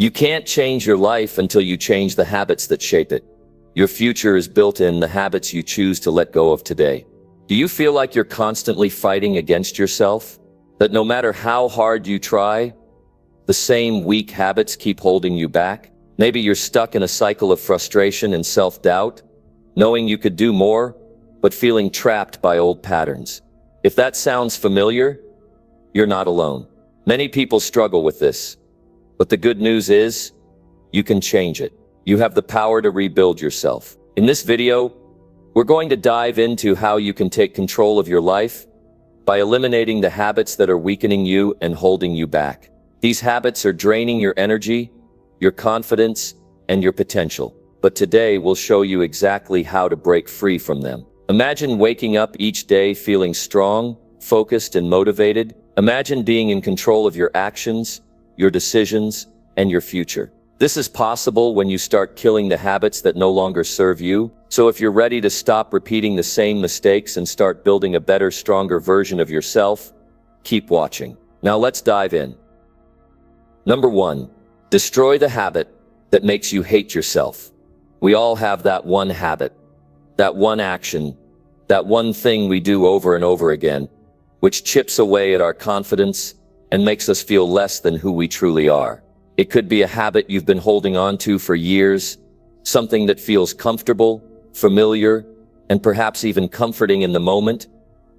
You can't change your life until you change the habits that shape it. Your future is built in the habits you choose to let go of today. Do you feel like you're constantly fighting against yourself? That no matter how hard you try, the same weak habits keep holding you back? Maybe you're stuck in a cycle of frustration and self-doubt, knowing you could do more, but feeling trapped by old patterns. If that sounds familiar, you're not alone. Many people struggle with this, but the good news is, you can change it. You have the power to rebuild yourself. In this video, we're going to dive into how you can take control of your life by eliminating the habits that are weakening you and holding you back. These habits are draining your energy, your confidence, and your potential. But today we'll show you exactly how to break free from them. Imagine waking up each day feeling strong, focused, and motivated. Imagine being in control of your actions, your decisions, and your future. This is possible when you start killing the habits that no longer serve you. So if you're ready to stop repeating the same mistakes and start building a better, stronger version of yourself, keep watching. Now let's dive in. Number 1, destroy the habit that makes you hate yourself. We all have that one habit, that one action, that one thing we do over and over again, which chips away at our confidence and makes us feel less than who we truly are. It could be a habit you've been holding on to for years, something that feels comfortable, familiar, and perhaps even comforting in the moment,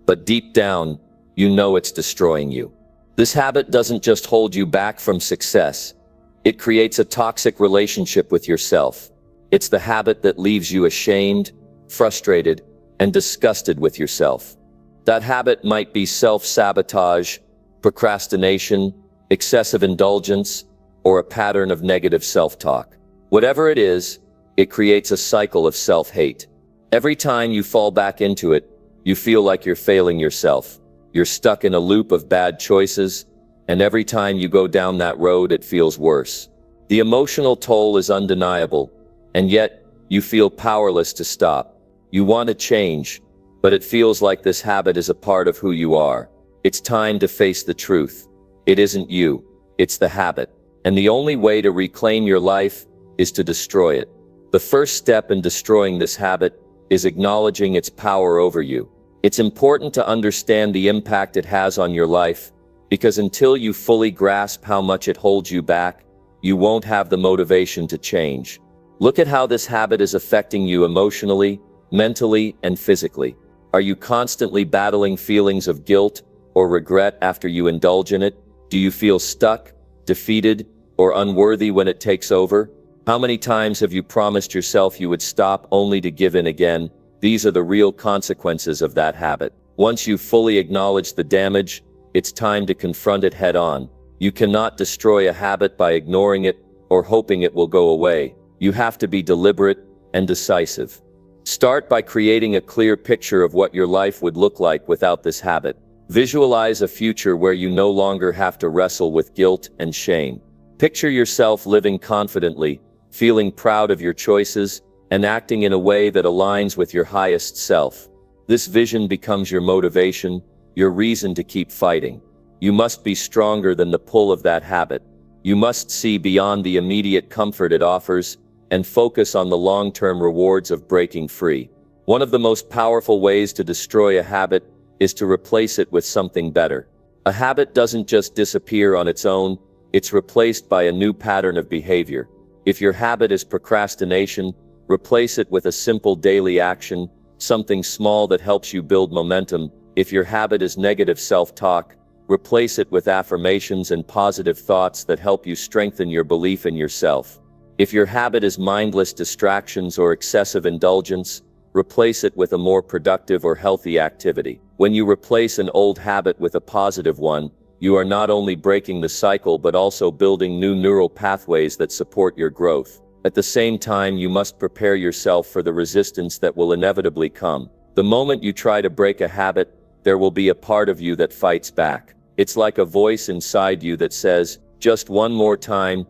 but deep down, you know it's destroying you. This habit doesn't just hold you back from success, it creates a toxic relationship with yourself. It's the habit that leaves you ashamed, frustrated, and disgusted with yourself. That habit might be self-sabotage, procrastination, excessive indulgence, or a pattern of negative self-talk. Whatever it is, it creates a cycle of self-hate. Every time you fall back into it, you feel like you're failing yourself. You're stuck in a loop of bad choices, and every time you go down that road, it feels worse. The emotional toll is undeniable, and yet you feel powerless to stop. You want to change, but it feels like this habit is a part of who you are. It's time to face the truth. It isn't you, it's the habit. And the only way to reclaim your life is to destroy it. The first step in destroying this habit is acknowledging its power over you. It's important to understand the impact it has on your life, because until you fully grasp how much it holds you back, you won't have the motivation to change. Look at how this habit is affecting you emotionally, mentally, and physically. Are you constantly battling feelings of guilt or regret after you indulge in it? Do you feel stuck, defeated, or unworthy when it takes over? How many times have you promised yourself you would stop only to give in again? These are the real consequences of that habit. Once you fully acknowledge the damage, it's time to confront it head on. You cannot destroy a habit by ignoring it or hoping it will go away. You have to be deliberate and decisive. Start by creating a clear picture of what your life would look like without this habit. Visualize a future where you no longer have to wrestle with guilt and shame. Picture yourself living confidently, feeling proud of your choices, and acting in a way that aligns with your highest self. This vision becomes your motivation, your reason to keep fighting. You must be stronger than the pull of that habit. You must see beyond the immediate comfort it offers and focus on the long-term rewards of breaking free. One of the most powerful ways to destroy a habit is to replace it with something better. A habit doesn't just disappear on its own, it's replaced by a new pattern of behavior. If your habit is procrastination, replace it with a simple daily action, something small that helps you build momentum. If your habit is negative self-talk, replace it with affirmations and positive thoughts that help you strengthen your belief in yourself. If your habit is mindless distractions or excessive indulgence, replace it with a more productive or healthy activity. When you replace an old habit with a positive one, you are not only breaking the cycle but also building new neural pathways that support your growth. At the same time, you must prepare yourself for the resistance that will inevitably come. The moment you try to break a habit, there will be a part of you that fights back. It's like a voice inside you that says, just one more time,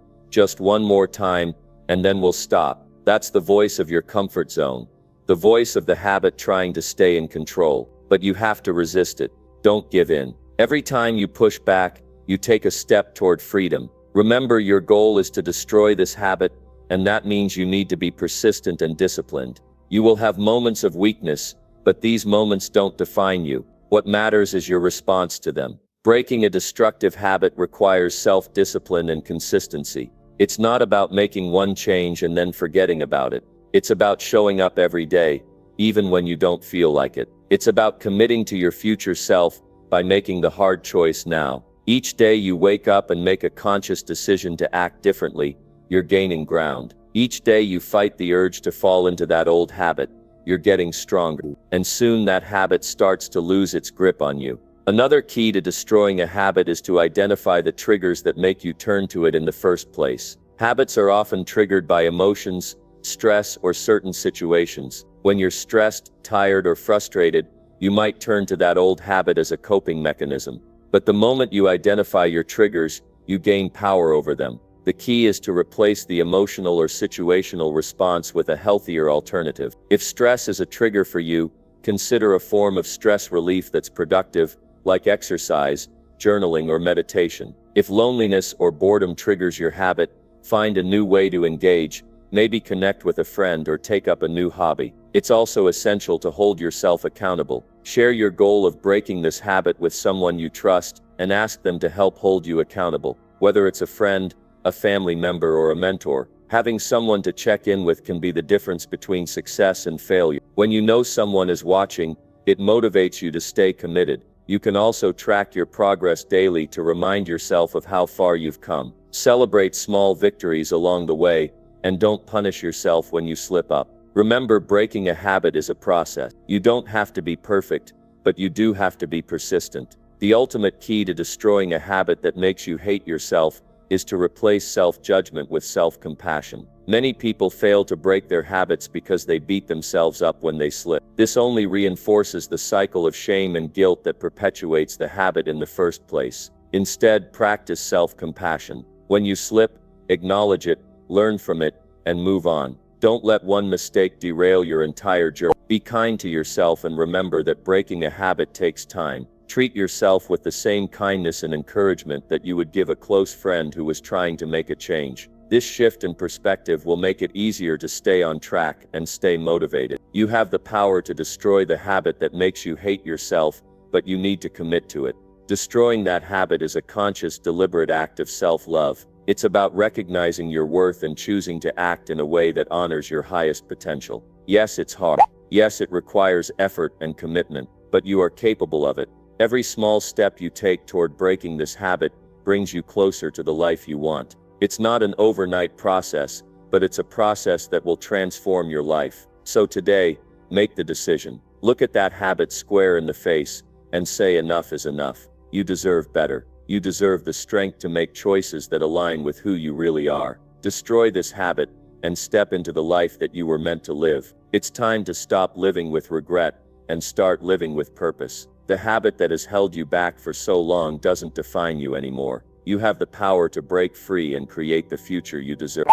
and then we'll stop. That's the voice of your comfort zone. The voice of the habit trying to stay in control. But you have to resist it. Don't give in. Every time you push back, you take a step toward freedom. Remember, your goal is to destroy this habit, and that means you need to be persistent and disciplined. You will have moments of weakness, but these moments don't define you. What matters is your response to them. Breaking a destructive habit requires self-discipline and consistency. It's not about making one change and then forgetting about it. It's about showing up every day, even when you don't feel like it. It's about committing to your future self by making the hard choice now. Each day you wake up and make a conscious decision to act differently, you're gaining ground. Each day you fight the urge to fall into that old habit, you're getting stronger. And soon that habit starts to lose its grip on you. Another key to destroying a habit is to identify the triggers that make you turn to it in the first place. Habits are often triggered by emotions, stress, or certain situations. When you're stressed, tired, or frustrated, you might turn to that old habit as a coping mechanism. But the moment you identify your triggers, you gain power over them. The key is to replace the emotional or situational response with a healthier alternative. If stress is a trigger for you, consider a form of stress relief that's productive, like exercise, journaling, or meditation. If loneliness or boredom triggers your habit, find a new way to engage, maybe connect with a friend or take up a new hobby. It's also essential to hold yourself accountable. Share your goal of breaking this habit with someone you trust and ask them to help hold you accountable. Whether it's a friend, a family member, or a mentor, having someone to check in with can be the difference between success and failure. When you know someone is watching, it motivates you to stay committed. You can also track your progress daily to remind yourself of how far you've come. Celebrate small victories along the way, and don't punish yourself when you slip up. Remember, breaking a habit is a process. You don't have to be perfect, but you do have to be persistent. The ultimate key to destroying a habit that makes you hate yourself is to replace self-judgment with self-compassion. Many people fail to break their habits because they beat themselves up when they slip. This only reinforces the cycle of shame and guilt that perpetuates the habit in the first place. Instead, practice self-compassion. When you slip, acknowledge it, learn from it, and move on. Don't let one mistake derail your entire journey. Be kind to yourself and remember that breaking a habit takes time. Treat yourself with the same kindness and encouragement that you would give a close friend who was trying to make a change. This shift in perspective will make it easier to stay on track and stay motivated. You have the power to destroy the habit that makes you hate yourself, but you need to commit to it. Destroying that habit is a conscious, deliberate act of self-love. It's about recognizing your worth and choosing to act in a way that honors your highest potential. Yes, it's hard. Yes, it requires effort and commitment, but you are capable of it. Every small step you take toward breaking this habit brings you closer to the life you want. It's not an overnight process, but it's a process that will transform your life. So today, make the decision. Look at that habit square in the face and say enough is enough. You deserve better. You deserve the strength to make choices that align with who you really are. Destroy this habit and step into the life that you were meant to live. It's time to stop living with regret and start living with purpose. The habit that has held you back for so long doesn't define you anymore. You have the power to break free and create the future you deserve.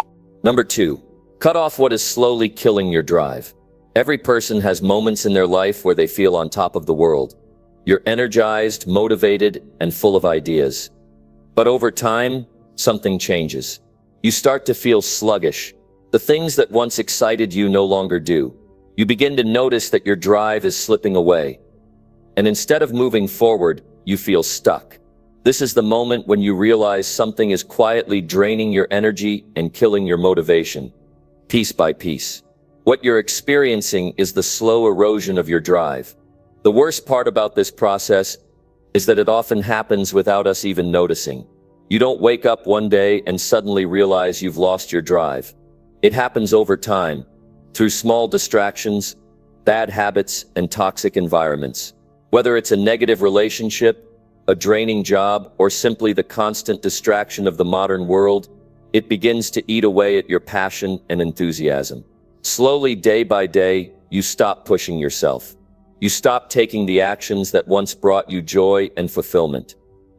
Number 2. Cut off what is slowly killing your drive. Every person has moments in their life where they feel on top of the world. You're energized, motivated, and full of ideas. But over time, something changes. You start to feel sluggish. The things that once excited you no longer do. You begin to notice that your drive is slipping away. And instead of moving forward, you feel stuck. This is the moment when you realize something is quietly draining your energy and killing your motivation, piece by piece. What you're experiencing is the slow erosion of your drive. The worst part about this process is that it often happens without us even noticing. You don't wake up one day and suddenly realize you've lost your drive. It happens over time, through small distractions, bad habits, and toxic environments. Whether it's a negative relationship, a draining job, or simply the constant distraction of the modern world, it begins to eat away at your passion and enthusiasm. Slowly, day by day, you stop pushing yourself. You stop taking the actions that once brought you joy and fulfillment.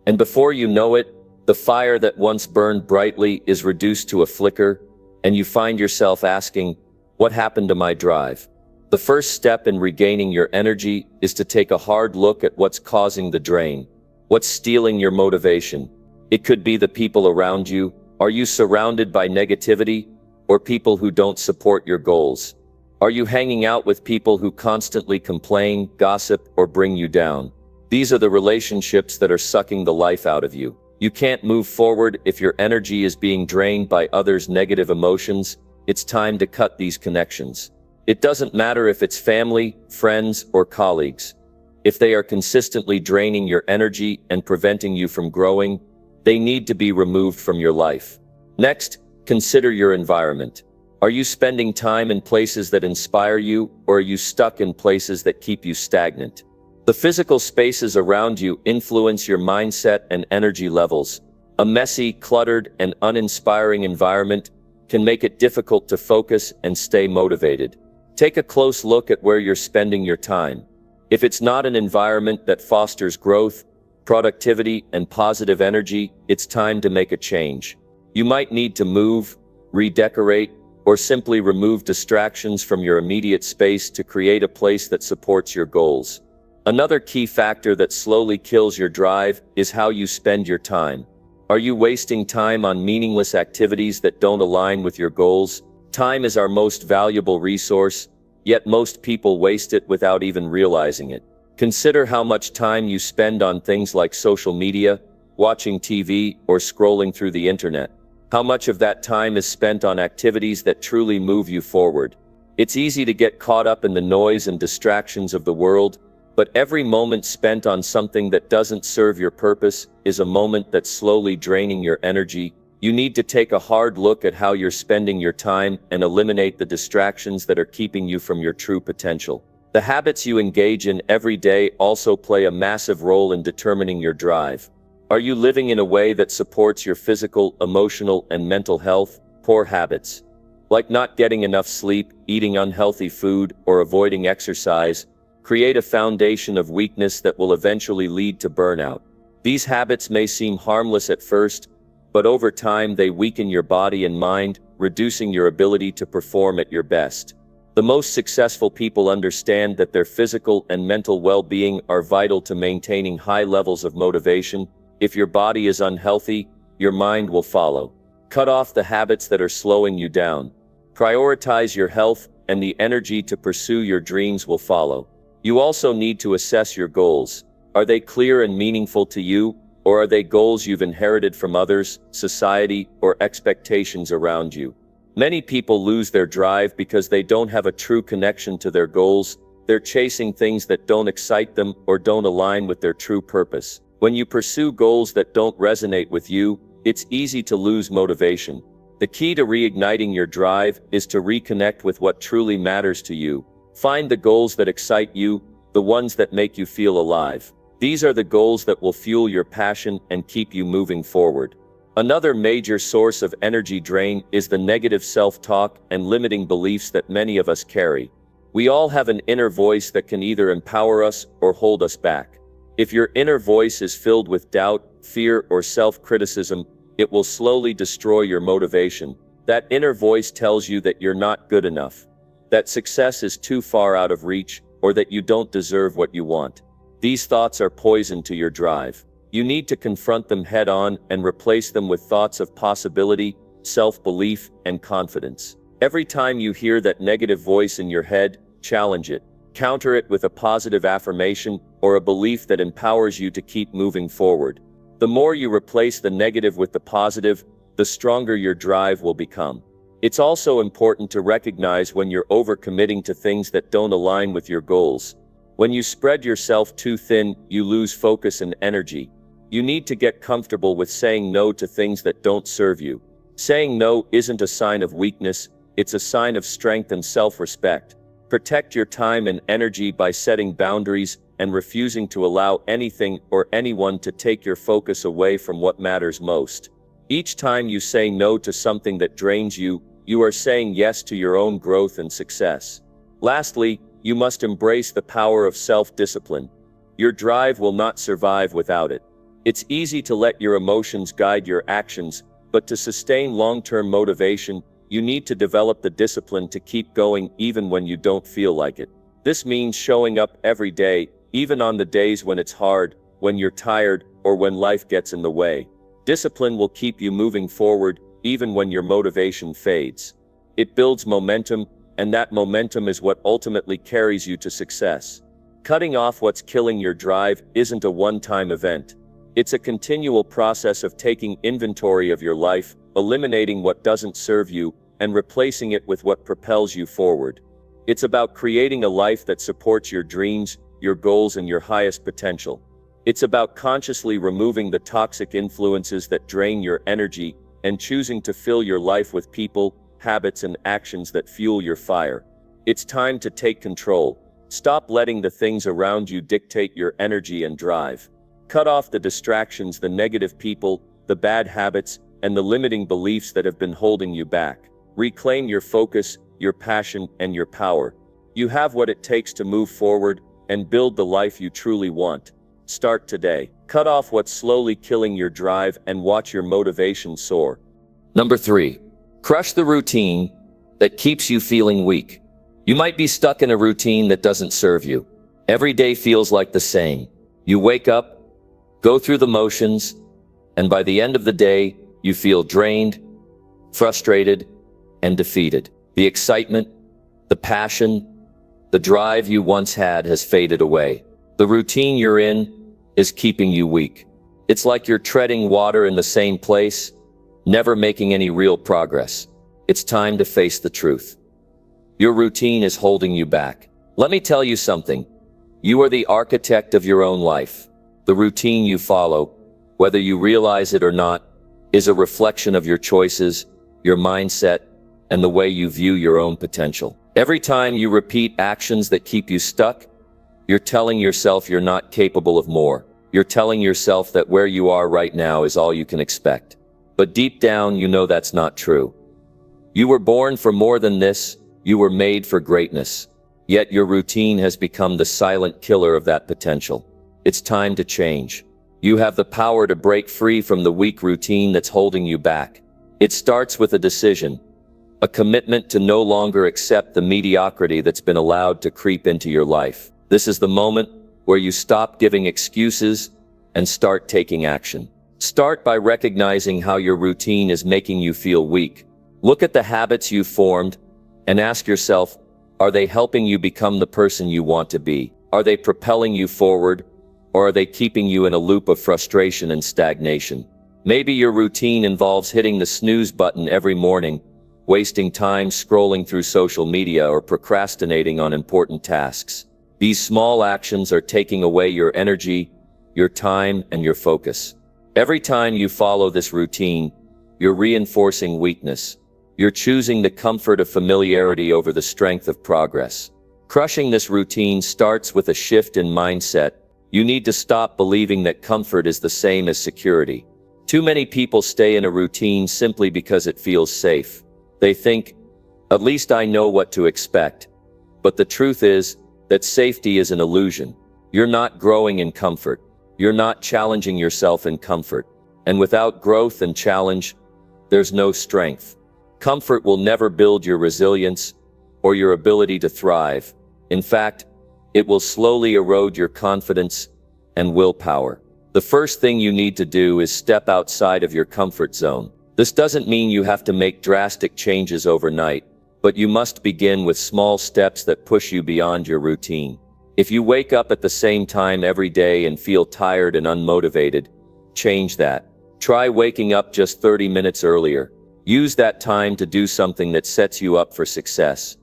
And before you know it, the fire that once burned brightly is reduced to a flicker, and you find yourself asking, what happened to my drive? The first step in regaining your energy is to take a hard look at what's causing the drain. What's stealing your motivation? It could be the people around you. Are you surrounded by negativity or people who don't support your goals? Are you hanging out with people who constantly complain, gossip, or bring you down? These are the relationships that are sucking the life out of you. You can't move forward if your energy is being drained by others' negative emotions. It's time to cut these connections. It doesn't matter if it's family, friends, or colleagues. If they are consistently draining your energy and preventing you from growing, they need to be removed from your life. Next, consider your environment. Are you spending time in places that inspire you, or are you stuck in places that keep you stagnant? The physical spaces around you influence your mindset and energy levels. A messy, cluttered, and uninspiring environment can make it difficult to focus and stay motivated. Take a close look at where you're spending your time. If it's not an environment that fosters growth, productivity, and positive energy, it's time to make a change. You might need to move, redecorate, or simply remove distractions from your immediate space to create a place that supports your goals. Another key factor that slowly kills your drive is how you spend your time. Are you wasting time on meaningless activities that don't align with your goals? Time is our most valuable resource, yet most people waste it without even realizing it. Consider how much time you spend on things like social media, watching TV, or scrolling through the internet. How much of that time is spent on activities that truly move you forward? It's easy to get caught up in the noise and distractions of the world, but every moment spent on something that doesn't serve your purpose is a moment that's slowly draining your energy. You need to take a hard look at how you're spending your time and eliminate the distractions that are keeping you from your true potential. The habits you engage in every day also play a massive role in determining your drive. Are you living in a way that supports your physical, emotional, and mental health? Poor habits, like not getting enough sleep, eating unhealthy food, or avoiding exercise, create a foundation of weakness that will eventually lead to burnout. These habits may seem harmless at first, but over time they weaken your body and mind, reducing your ability to perform at your best. The most successful people understand that their physical and mental well-being are vital to maintaining high levels of motivation. If your body is unhealthy, your mind will follow. Cut off the habits that are slowing you down. Prioritize your health, and the energy to pursue your dreams will follow. You also need to assess your goals. Are they clear and meaningful to you, or are they goals you've inherited from others, society, or expectations around you? Many people lose their drive because they don't have a true connection to their goals. They're chasing things that don't excite them or don't align with their true purpose. When you pursue goals that don't resonate with you, it's easy to lose motivation. The key to reigniting your drive is to reconnect with what truly matters to you. Find the goals that excite you, the ones that make you feel alive. These are the goals that will fuel your passion and keep you moving forward. Another major source of energy drain is the negative self-talk and limiting beliefs that many of us carry. We all have an inner voice that can either empower us or hold us back. If your inner voice is filled with doubt, fear, or self-criticism, it will slowly destroy your motivation. That inner voice tells you that you're not good enough, that success is too far out of reach, or that you don't deserve what you want. These thoughts are poison to your drive. You need to confront them head-on and replace them with thoughts of possibility, self-belief, and confidence. Every time you hear that negative voice in your head, challenge it. Counter it with a positive affirmation or a belief that empowers you to keep moving forward. The more you replace the negative with the positive, the stronger your drive will become. It's also important to recognize when you're overcommitting to things that don't align with your goals. When you spread yourself too thin, you lose focus and energy. You need to get comfortable with saying no to things that don't serve you. Saying no isn't a sign of weakness, it's a sign of strength and self-respect. Protect your time and energy by setting boundaries and refusing to allow anything or anyone to take your focus away from what matters most. Each time you say no to something that drains you, you are saying yes to your own growth and success. Lastly, you must embrace the power of self-discipline. Your drive will not survive without it. It's easy to let your emotions guide your actions, but to sustain long-term motivation, you need to develop the discipline to keep going even when you don't feel like it. This means showing up every day, even on the days when it's hard, when you're tired, or when life gets in the way. Discipline will keep you moving forward even when your motivation fades. It builds momentum, and that momentum is what ultimately carries you to success. Cutting off what's killing your drive isn't a one-time event. It's a continual process of taking inventory of your life, eliminating what doesn't serve you, and replacing it with what propels you forward. It's about creating a life that supports your dreams, your goals, and your highest potential. It's about consciously removing the toxic influences that drain your energy and choosing to fill your life with people, habits, and actions that fuel your fire. It's time to take control. Stop letting the things around you dictate your energy and drive. Cut off the distractions, the negative people, the bad habits, and the limiting beliefs that have been holding you back. Reclaim your focus, your passion, and your power. You have what it takes to move forward and build the life you truly want. Start today. Cut off what's slowly killing your drive and watch your motivation soar. Number 3. Crush the routine that keeps you feeling weak. You might be stuck in a routine that doesn't serve you. Every day feels like the same. You wake up, go through the motions, and by the end of the day, you feel drained, frustrated, and defeated. The excitement, the passion, the drive you once had has faded away. The routine you're in is keeping you weak. It's like you're treading water in the same place, never making any real progress. It's time to face the truth. Your routine is holding you back. Let me tell you something. You are the architect of your own life. The routine you follow, whether you realize it or not, is a reflection of your choices, your mindset, and the way you view your own potential. Every time you repeat actions that keep you stuck, you're telling yourself you're not capable of more. You're telling yourself that where you are right now is all you can expect. But deep down, you know that's not true. You were born for more than this. You were made for greatness. Yet your routine has become the silent killer of that potential. It's time to change. You have the power to break free from the weak routine that's holding you back. It starts with a decision, a commitment to no longer accept the mediocrity that's been allowed to creep into your life. This is the moment where you stop giving excuses and start taking action. Start by recognizing how your routine is making you feel weak. Look at the habits you've formed and ask yourself, are they helping you become the person you want to be? Are they propelling you forward, or are they keeping you in a loop of frustration and stagnation? Maybe your routine involves hitting the snooze button every morning, wasting time scrolling through social media, or procrastinating on important tasks. These small actions are taking away your energy, your time, and your focus. Every time you follow this routine, you're reinforcing weakness. You're choosing the comfort of familiarity over the strength of progress. Crushing this routine starts with a shift in mindset. You need to stop believing that comfort is the same as security. Too many people stay in a routine simply because it feels safe. They think, at least I know what to expect. But the truth is that safety is an illusion. You're not growing in comfort. You're not challenging yourself in comfort. And without growth and challenge, there's no strength. Comfort will never build your resilience or your ability to thrive. In fact, it will slowly erode your confidence and willpower. The first thing you need to do is step outside of your comfort zone. This doesn't mean you have to make drastic changes overnight, but you must begin with small steps that push you beyond your routine. If you wake up at the same time every day and feel tired and unmotivated, change that. Try waking up just 30 minutes earlier. Use that time to do something that sets you up for success.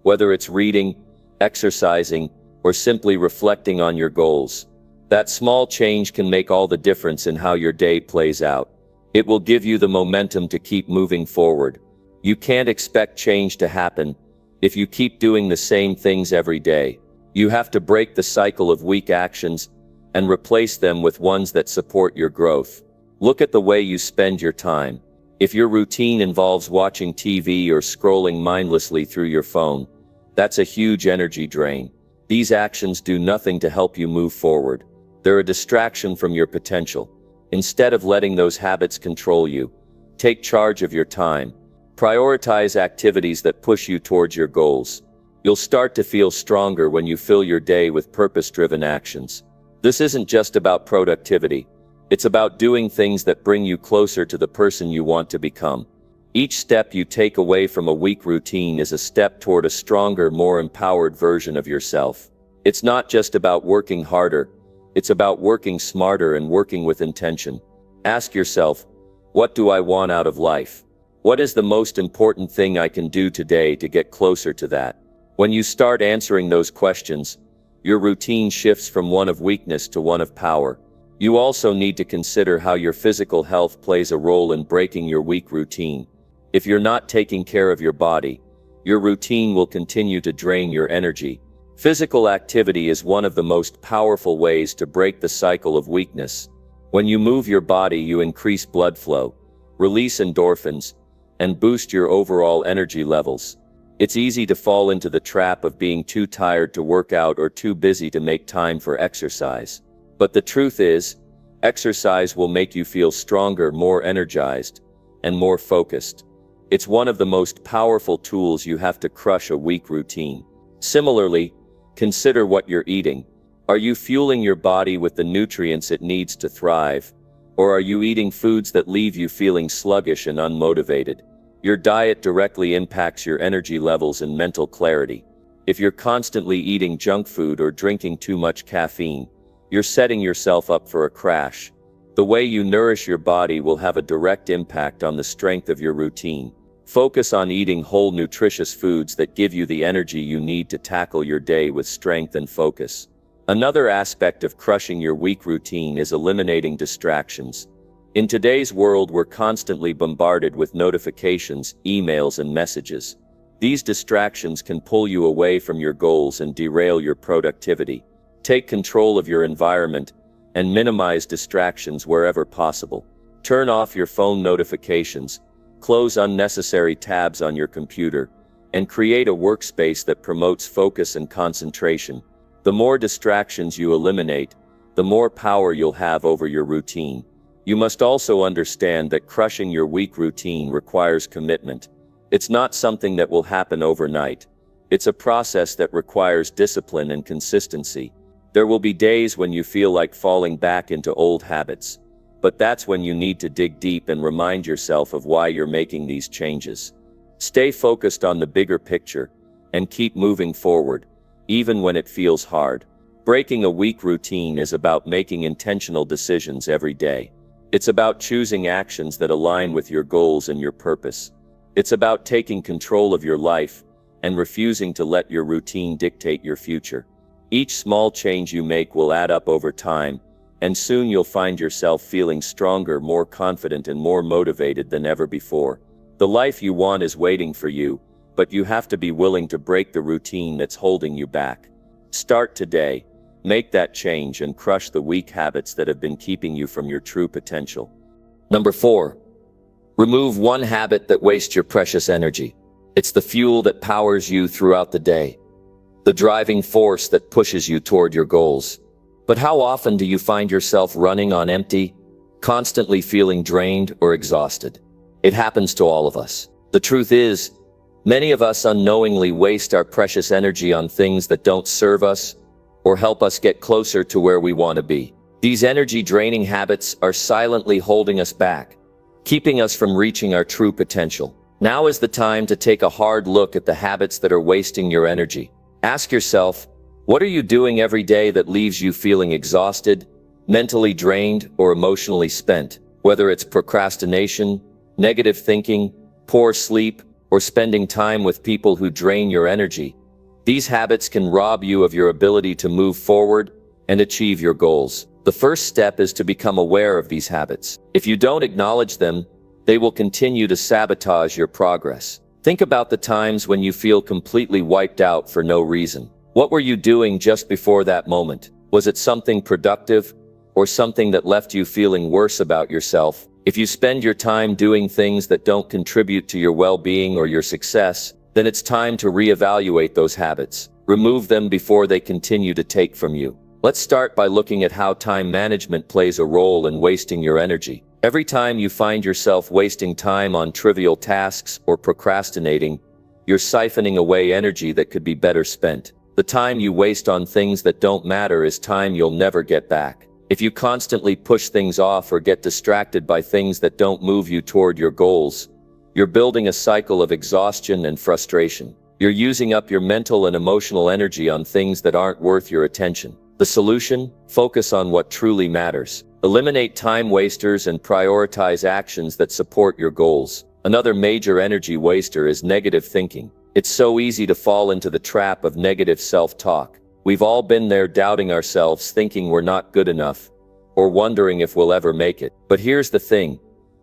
Whether it's reading, exercising, or simply reflecting on your goals. That small change can make all the difference in how your day plays out. It will give you the momentum to keep moving forward. You can't expect change to happen if you keep doing the same things every day. You have to break the cycle of weak actions and replace them with ones that support your growth. Look at the way you spend your time. If your routine involves watching TV or scrolling mindlessly through your phone, that's a huge energy drain. These actions do nothing to help you move forward. They're a distraction from your potential. Instead of letting those habits control you, take charge of your time. Prioritize activities that push you towards your goals. You'll start to feel stronger when you fill your day with purpose-driven actions. This isn't just about productivity. It's about doing things that bring you closer to the person you want to become. Each step you take away from a weak routine is a step toward a stronger, more empowered version of yourself. It's not just about working harder, it's about working smarter and working with intention. Ask yourself, what do I want out of life? What is the most important thing I can do today to get closer to that? When you start answering those questions, your routine shifts from one of weakness to one of power. You also need to consider how your physical health plays a role in breaking your weak routine. If you're not taking care of your body, your routine will continue to drain your energy. Physical activity is one of the most powerful ways to break the cycle of weakness. When you move your body, you increase blood flow, release endorphins, and boost your overall energy levels. It's easy to fall into the trap of being too tired to work out or too busy to make time for exercise. But the truth is, exercise will make you feel stronger, more energized, and more focused. It's one of the most powerful tools you have to crush a weak routine. Similarly, consider what you're eating. Are you fueling your body with the nutrients it needs to thrive? Or are you eating foods that leave you feeling sluggish and unmotivated? Your diet directly impacts your energy levels and mental clarity. If you're constantly eating junk food or drinking too much caffeine, you're setting yourself up for a crash. The way you nourish your body will have a direct impact on the strength of your routine. Focus on eating whole, nutritious foods that give you the energy you need to tackle your day with strength and focus. Another aspect of crushing your weak routine is eliminating distractions. In today's world, we're constantly bombarded with notifications, emails, and messages. These distractions can pull you away from your goals and derail your productivity. Take control of your environment and minimize distractions wherever possible. Turn off your phone notifications, close unnecessary tabs on your computer, and create a workspace that promotes focus and concentration. The more distractions you eliminate, the more power you'll have over your routine. You must also understand that crushing your weak routine requires commitment. It's not something that will happen overnight. It's a process that requires discipline and consistency. There will be days when you feel like falling back into old habits, but that's when you need to dig deep and remind yourself of why you're making these changes. Stay focused on the bigger picture and keep moving forward, even when it feels hard. Breaking a weak routine is about making intentional decisions every day. It's about choosing actions that align with your goals and your purpose. It's about taking control of your life and refusing to let your routine dictate your future. Each small change you make will add up over time, and soon you'll find yourself feeling stronger, more confident, and more motivated than ever before. The life you want is waiting for you, but you have to be willing to break the routine that's holding you back. Start today. Make that change and crush the weak habits that have been keeping you from your true potential. Number 4. Remove one habit that wastes your precious energy. It's the fuel that powers you throughout the day, the driving force that pushes you toward your goals. But how often do you find yourself running on empty, constantly feeling drained or exhausted? It happens to all of us. The truth is, many of us unknowingly waste our precious energy on things that don't serve us or help us get closer to where we want to be. These energy-draining habits are silently holding us back, keeping us from reaching our true potential. Now is the time to take a hard look at the habits that are wasting your energy. Ask yourself, what are you doing every day that leaves you feeling exhausted, mentally drained, or emotionally spent? Whether it's procrastination, negative thinking, poor sleep, or spending time with people who drain your energy, these habits can rob you of your ability to move forward and achieve your goals. The first step is to become aware of these habits. If you don't acknowledge them, they will continue to sabotage your progress. Think about the times when you feel completely wiped out for no reason. What were you doing just before that moment? Was it something productive or something that left you feeling worse about yourself? If you spend your time doing things that don't contribute to your well-being or your success, then it's time to reevaluate those habits. Remove them before they continue to take from you. Let's start by looking at how time management plays a role in wasting your energy. Every time you find yourself wasting time on trivial tasks or procrastinating, you're siphoning away energy that could be better spent. The time you waste on things that don't matter is time you'll never get back. If you constantly push things off or get distracted by things that don't move you toward your goals, you're building a cycle of exhaustion and frustration. You're using up your mental and emotional energy on things that aren't worth your attention. The solution? Focus on what truly matters. Eliminate time wasters and prioritize actions that support your goals. Another major energy waster is negative thinking. It's so easy to fall into the trap of negative self-talk. We've all been there, doubting ourselves, thinking we're not good enough, or wondering if we'll ever make it. But here's the thing.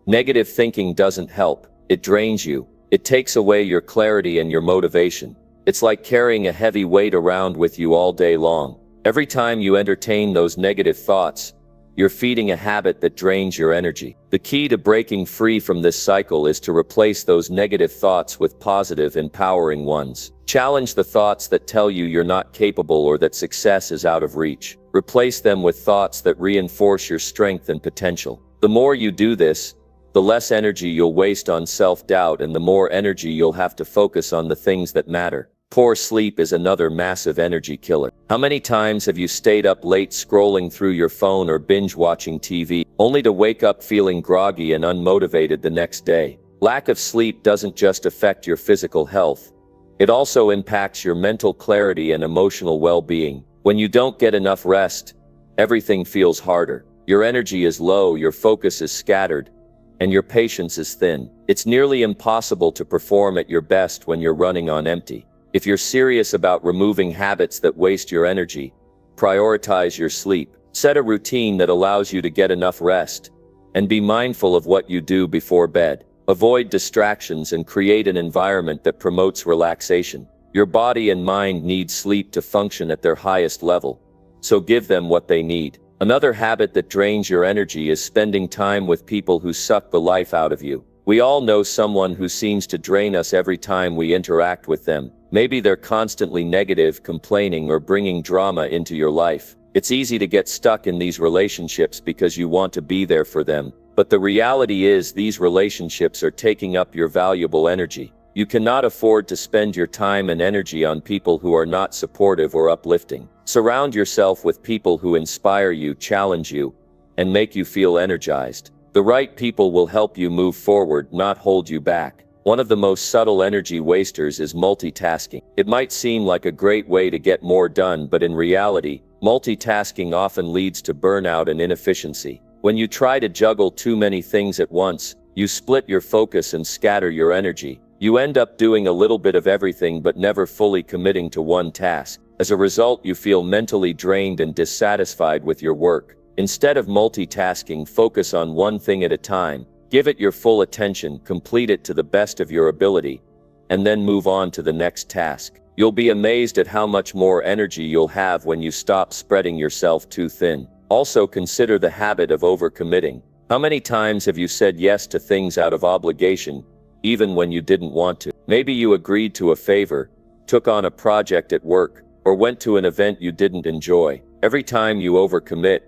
Negative thinking doesn't help. It drains you. It takes away your clarity and your motivation. It's like carrying a heavy weight around with you all day long. Every time you entertain those negative thoughts, you're feeding a habit that drains your energy. The key to breaking free from this cycle is to replace those negative thoughts with positive, empowering ones. Challenge the thoughts that tell you you're not capable or that success is out of reach. Replace them with thoughts that reinforce your strength and potential. The more you do this, the less energy you'll waste on self-doubt and the more energy you'll have to focus on the things that matter. Poor sleep is another massive energy killer. How many times have you stayed up late scrolling through your phone or binge-watching TV, only to wake up feeling groggy and unmotivated the next day? Lack of sleep doesn't just affect your physical health. It also impacts your mental clarity and emotional well-being. When you don't get enough rest, everything feels harder. Your energy is low, your focus is scattered, and your patience is thin. It's nearly impossible to perform at your best when you're running on empty. If you're serious about removing habits that waste your energy, prioritize your sleep. Set a routine that allows you to get enough rest, and be mindful of what you do before bed. Avoid distractions and create an environment that promotes relaxation. Your body and mind need sleep to function at their highest level, so give them what they need. Another habit that drains your energy is spending time with people who suck the life out of you. We all know someone who seems to drain us every time we interact with them. Maybe they're constantly negative, complaining, or bringing drama into your life. It's easy to get stuck in these relationships because you want to be there for them. But the reality is these relationships are taking up your valuable energy. You cannot afford to spend your time and energy on people who are not supportive or uplifting. Surround yourself with people who inspire you, challenge you, and make you feel energized. The right people will help you move forward, not hold you back. One of the most subtle energy wasters is multitasking. It might seem like a great way to get more done, but in reality, multitasking often leads to burnout and inefficiency. When you try to juggle too many things at once, you split your focus and scatter your energy. You end up doing a little bit of everything but never fully committing to one task. As a result, you feel mentally drained and dissatisfied with your work. Instead of multitasking, focus on one thing at a time. Give it your full attention, complete it to the best of your ability, and then move on to the next task. You'll be amazed at how much more energy you'll have when you stop spreading yourself too thin. Also, consider the habit of overcommitting. How many times have you said yes to things out of obligation, even when you didn't want to? Maybe you agreed to a favor, took on a project at work, or went to an event you didn't enjoy. Every time you overcommit,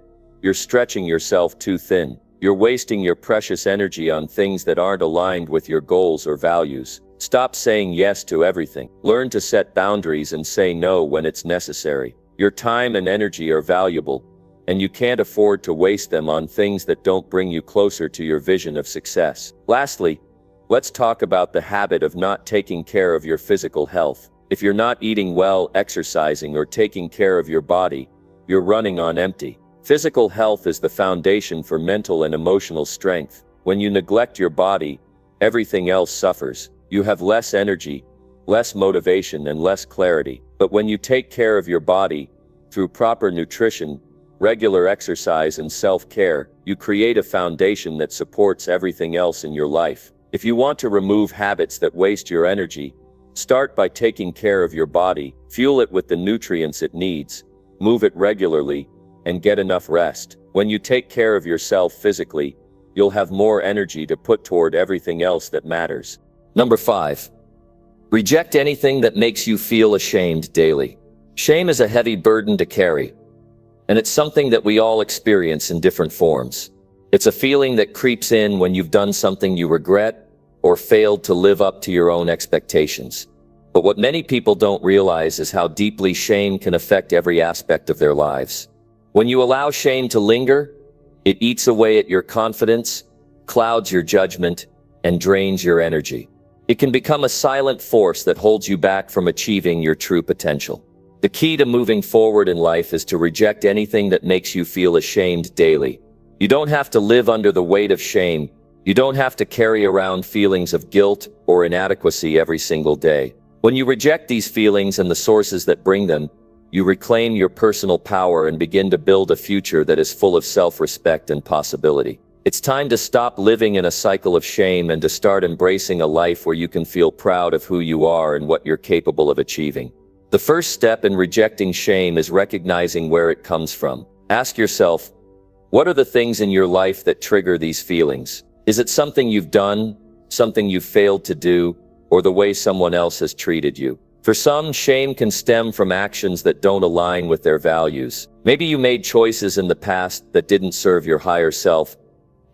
you're stretching yourself too thin. You're wasting your precious energy on things that aren't aligned with your goals or values. Stop saying yes to everything. Learn to set boundaries and say no when it's necessary. Your time and energy are valuable, and you can't afford to waste them on things that don't bring you closer to your vision of success. Lastly, let's talk about the habit of not taking care of your physical health. If you're not eating well, exercising, or taking care of your body, you're running on empty. Physical health is the foundation for mental and emotional strength. When you neglect your body, everything else suffers. You have less energy, less motivation, and less clarity. But when you take care of your body, through proper nutrition, regular exercise, and self-care, you create a foundation that supports everything else in your life. If you want to remove habits that waste your energy, start by taking care of your body, fuel it with the nutrients it needs, move it regularly, and get enough rest. When you take care of yourself physically, you'll have more energy to put toward everything else that matters. Number 5. Reject anything that makes you feel ashamed daily. Shame is a heavy burden to carry, and it's something that we all experience in different forms. It's a feeling that creeps in when you've done something you regret or failed to live up to your own expectations. But what many people don't realize is how deeply shame can affect every aspect of their lives. When you allow shame to linger, it eats away at your confidence, clouds your judgment, and drains your energy. It can become a silent force that holds you back from achieving your true potential. The key to moving forward in life is to reject anything that makes you feel ashamed daily. You don't have to live under the weight of shame. You don't have to carry around feelings of guilt or inadequacy every single day. When you reject these feelings and the sources that bring them, you reclaim your personal power and begin to build a future that is full of self-respect and possibility. It's time to stop living in a cycle of shame and to start embracing a life where you can feel proud of who you are and what you're capable of achieving. The first step in rejecting shame is recognizing where it comes from. Ask yourself, what are the things in your life that trigger these feelings? Is it something you've done, something you've failed to do, or the way someone else has treated you? For some, shame can stem from actions that don't align with their values. Maybe you made choices in the past that didn't serve your higher self,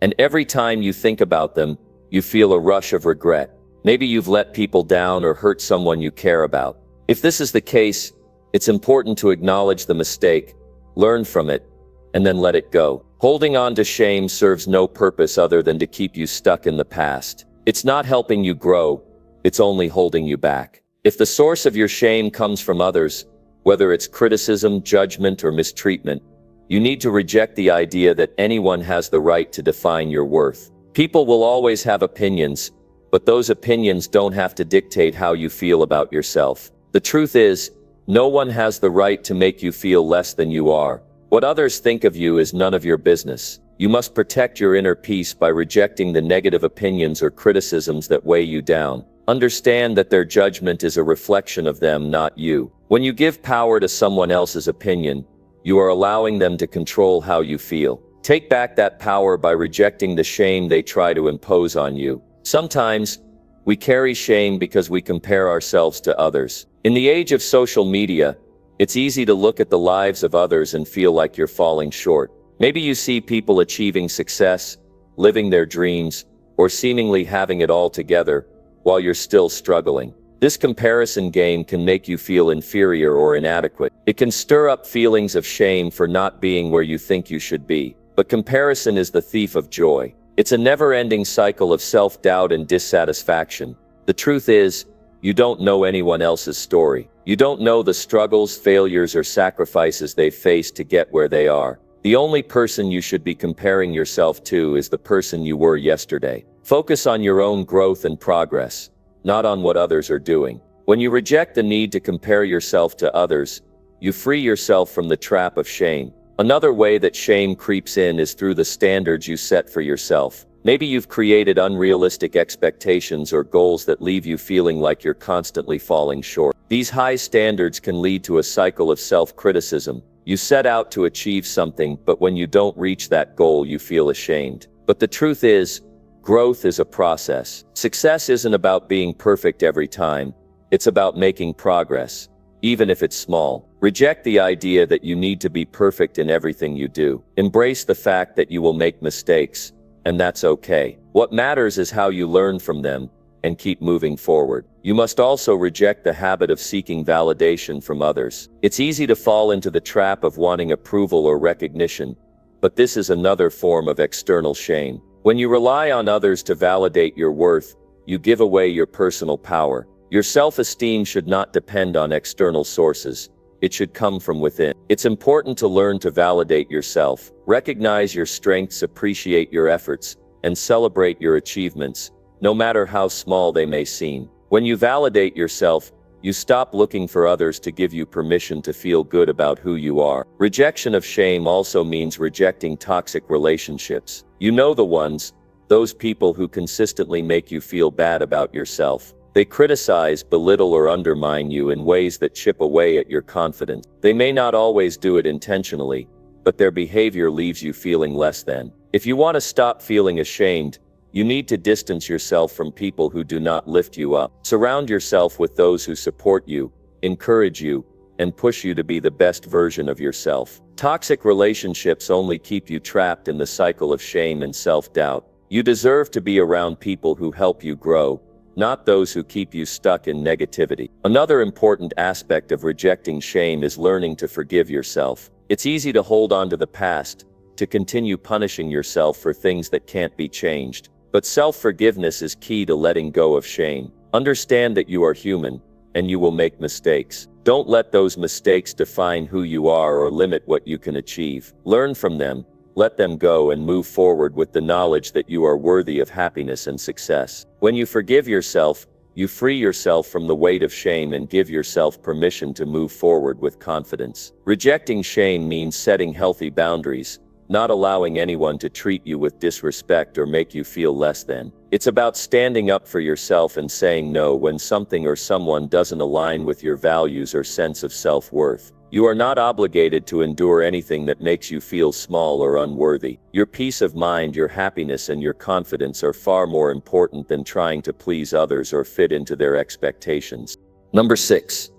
and every time you think about them, you feel a rush of regret. Maybe you've let people down or hurt someone you care about. If this is the case, it's important to acknowledge the mistake, learn from it, and then let it go. Holding on to shame serves no purpose other than to keep you stuck in the past. It's not helping you grow, it's only holding you back. If the source of your shame comes from others, whether it's criticism, judgment, or mistreatment, you need to reject the idea that anyone has the right to define your worth. People will always have opinions, but those opinions don't have to dictate how you feel about yourself. The truth is, no one has the right to make you feel less than you are. What others think of you is none of your business. You must protect your inner peace by rejecting the negative opinions or criticisms that weigh you down. Understand that their judgment is a reflection of them, not you. When you give power to someone else's opinion, you are allowing them to control how you feel. Take back that power by rejecting the shame they try to impose on you. Sometimes, we carry shame because we compare ourselves to others. In the age of social media, it's easy to look at the lives of others and feel like you're falling short. Maybe you see people achieving success, living their dreams, or seemingly having it all together, while you're still struggling. This comparison game can make you feel inferior or inadequate. It can stir up feelings of shame for not being where you think you should be. But comparison is the thief of joy. It's a never-ending cycle of self-doubt and dissatisfaction. The truth is, you don't know anyone else's story. You don't know the struggles, failures, or sacrifices they've faced to get where they are. The only person you should be comparing yourself to is the person you were yesterday. Focus on your own growth and progress, not on what others are doing. When you reject the need to compare yourself to others, you free yourself from the trap of shame. Another way that shame creeps in is through the standards you set for yourself. Maybe you've created unrealistic expectations or goals that leave you feeling like you're constantly falling short. These high standards can lead to a cycle of self-criticism. You set out to achieve something, but when you don't reach that goal, you feel ashamed. But the truth is, growth is a process. Success isn't about being perfect every time. It's about making progress, even if it's small. Reject the idea that you need to be perfect in everything you do. Embrace the fact that you will make mistakes, and that's okay. What matters is how you learn from them and keep moving forward. You must also reject the habit of seeking validation from others. It's easy to fall into the trap of wanting approval or recognition, but this is another form of external shame. When you rely on others to validate your worth, you give away your personal power. Your self-esteem should not depend on external sources. It should come from within. It's important to learn to validate yourself. Recognize your strengths, appreciate your efforts, and celebrate your achievements, no matter how small they may seem. When you validate yourself, you stop looking for others to give you permission to feel good about who you are. Rejection of shame also means rejecting toxic relationships. You know the ones, those people who consistently make you feel bad about yourself. They criticize, belittle, or undermine you in ways that chip away at your confidence. They may not always do it intentionally, but their behavior leaves you feeling less than. If you want to stop feeling ashamed, you need to distance yourself from people who do not lift you up. Surround yourself with those who support you, encourage you, and push you to be the best version of yourself. Toxic relationships only keep you trapped in the cycle of shame and self-doubt. You deserve to be around people who help you grow, not those who keep you stuck in negativity. Another important aspect of rejecting shame is learning to forgive yourself. It's easy to hold on to the past, to continue punishing yourself for things that can't be changed. But self-forgiveness is key to letting go of shame. Understand that you are human, and you will make mistakes. Don't let those mistakes define who you are or limit what you can achieve. Learn from them, let them go, and move forward with the knowledge that you are worthy of happiness and success. When you forgive yourself, you free yourself from the weight of shame and give yourself permission to move forward with confidence. Rejecting shame means setting healthy boundaries, not allowing anyone to treat you with disrespect or make you feel less than. It's about standing up for yourself and saying no when something or someone doesn't align with your values or sense of self-worth. You are not obligated to endure anything that makes you feel small or unworthy. Your peace of mind, your happiness, and your confidence are far more important than trying to please others or fit into their expectations. Number 6.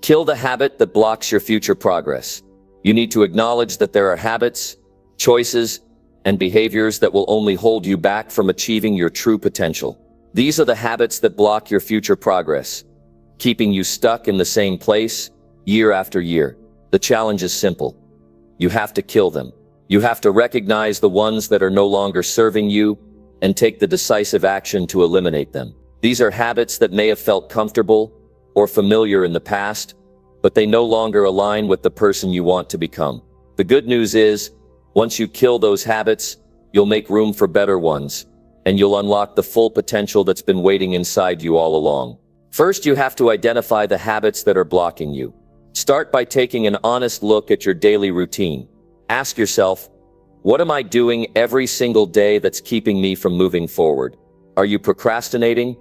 Kill the habit that blocks your future progress. You need to acknowledge that there are habits, choices, and behaviors that will only hold you back from achieving your true potential. These are the habits that block your future progress, keeping you stuck in the same place year after year. The challenge is simple. You have to kill them. You have to recognize the ones that are no longer serving you and take the decisive action to eliminate them. These are habits that may have felt comfortable or familiar in the past, but they no longer align with the person you want to become. The good news is, once you kill those habits, you'll make room for better ones, and you'll unlock the full potential that's been waiting inside you all along. First, you have to identify the habits that are blocking you. Start by taking an honest look at your daily routine. Ask yourself, what am I doing every single day that's keeping me from moving forward? Are you procrastinating?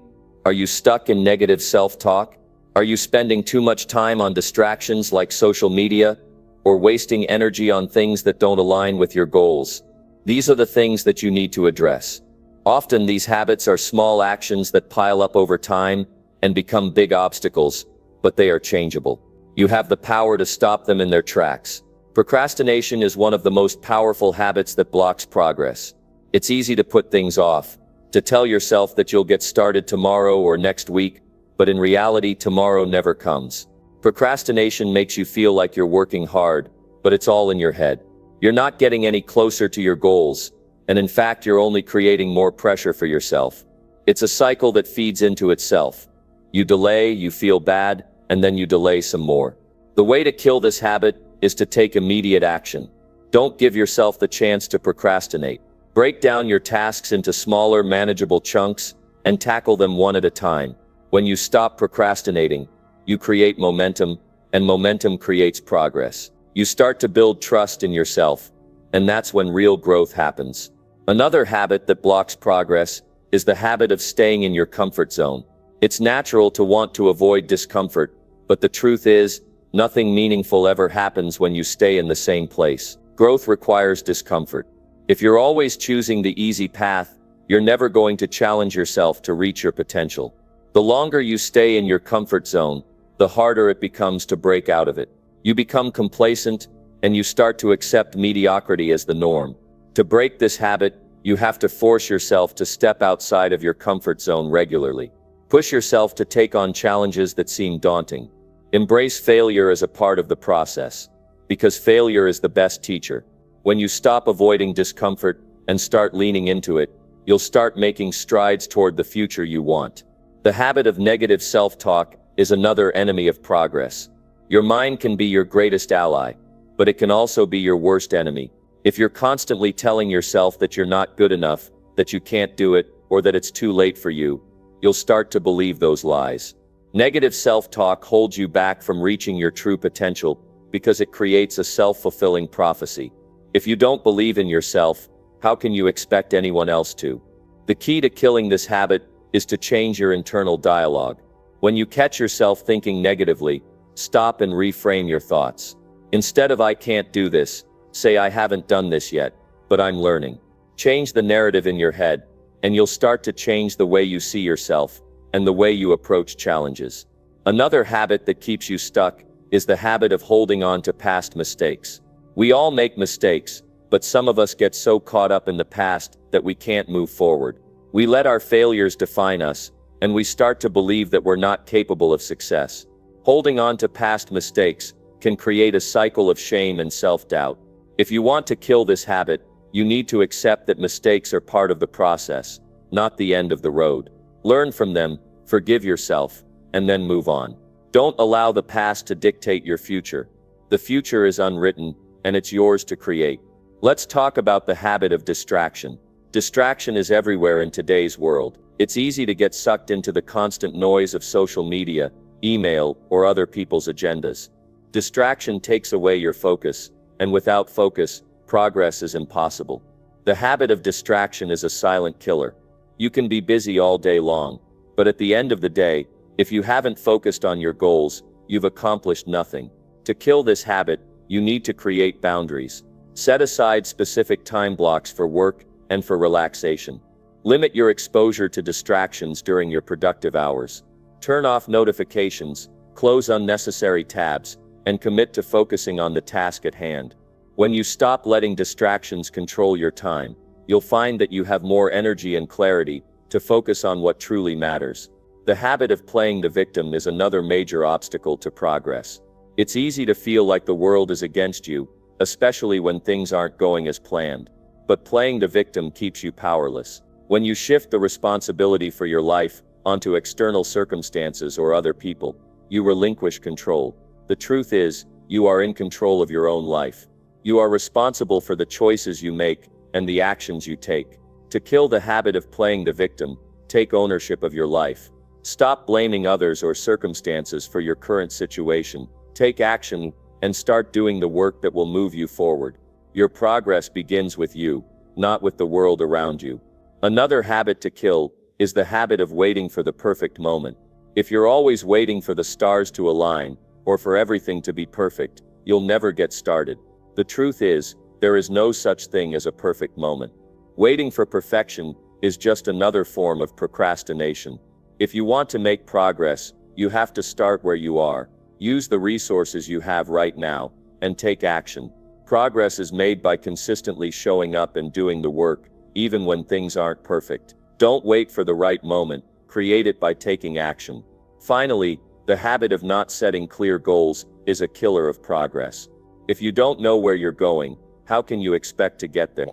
Are you stuck in negative self-talk? Are you spending too much time on distractions like social media, or wasting energy on things that don't align with your goals? These are the things that you need to address. Often these habits are small actions that pile up over time and become big obstacles, but they are changeable. You have the power to stop them in their tracks. Procrastination is one of the most powerful habits that blocks progress. It's easy to put things off, to tell yourself that you'll get started tomorrow or next week, but in reality, tomorrow never comes. Procrastination makes you feel like you're working hard, but it's all in your head. You're not getting any closer to your goals, and in fact, you're only creating more pressure for yourself. It's a cycle that feeds into itself. You delay, you feel bad, and then you delay some more. The way to kill this habit is to take immediate action. Don't give yourself the chance to procrastinate. Break down your tasks into smaller, manageable chunks and tackle them one at a time. When you stop procrastinating, you create momentum, and momentum creates progress. You start to build trust in yourself, and that's when real growth happens. Another habit that blocks progress is the habit of staying in your comfort zone. It's natural to want to avoid discomfort, but the truth is, nothing meaningful ever happens when you stay in the same place. Growth requires discomfort. If you're always choosing the easy path, you're never going to challenge yourself to reach your potential. The longer you stay in your comfort zone, the harder it becomes to break out of it. You become complacent, and you start to accept mediocrity as the norm. To break this habit, you have to force yourself to step outside of your comfort zone regularly. Push yourself to take on challenges that seem daunting. Embrace failure as a part of the process, because failure is the best teacher. When you stop avoiding discomfort and start leaning into it, you'll start making strides toward the future you want. The habit of negative self-talk is another enemy of progress. Your mind can be your greatest ally, but it can also be your worst enemy. If you're constantly telling yourself that you're not good enough, that you can't do it, or that it's too late for you, you'll start to believe those lies. Negative self-talk holds you back from reaching your true potential because it creates a self-fulfilling prophecy. If you don't believe in yourself, how can you expect anyone else to? The key to killing this habit is to change your internal dialogue. When you catch yourself thinking negatively, stop and reframe your thoughts. Instead of "I can't do this," say "I haven't done this yet, but I'm learning." Change the narrative in your head, and you'll start to change the way you see yourself and the way you approach challenges. Another habit that keeps you stuck is the habit of holding on to past mistakes. We all make mistakes, but some of us get so caught up in the past that we can't move forward. We let our failures define us, and we start to believe that we're not capable of success. Holding on to past mistakes can create a cycle of shame and self-doubt. If you want to kill this habit, you need to accept that mistakes are part of the process, not the end of the road. Learn from them, forgive yourself, and then move on. Don't allow the past to dictate your future. The future is unwritten, and it's yours to create. Let's talk about the habit of distraction. Distraction is everywhere in today's world. It's easy to get sucked into the constant noise of social media, email, or other people's agendas. Distraction takes away your focus, and without focus, progress is impossible. The habit of distraction is a silent killer. You can be busy all day long, but at the end of the day, if you haven't focused on your goals, you've accomplished nothing. To kill this habit, you need to create boundaries. Set aside specific time blocks for work and for relaxation. Limit your exposure to distractions during your productive hours. Turn off notifications, close unnecessary tabs, and commit to focusing on the task at hand. When you stop letting distractions control your time, you'll find that you have more energy and clarity to focus on what truly matters. The habit of playing the victim is another major obstacle to progress. It's easy to feel like the world is against you, especially when things aren't going as planned. But playing the victim keeps you powerless. When you shift the responsibility for your life onto external circumstances or other people, you relinquish control. The truth is, you are in control of your own life. You are responsible for the choices you make and the actions you take. To kill the habit of playing the victim, take ownership of your life. Stop blaming others or circumstances for your current situation. Take action and start doing the work that will move you forward. Your progress begins with you, not with the world around you. Another habit to kill is the habit of waiting for the perfect moment. If you're always waiting for the stars to align, or for everything to be perfect, you'll never get started. The truth is, there is no such thing as a perfect moment. Waiting for perfection is just another form of procrastination. If you want to make progress, you have to start where you are. Use the resources you have right now, and take action. Progress is made by consistently showing up and doing the work, even when things aren't perfect. Don't wait for the right moment, create it by taking action. Finally, the habit of not setting clear goals is a killer of progress. If you don't know where you're going, how can you expect to get there?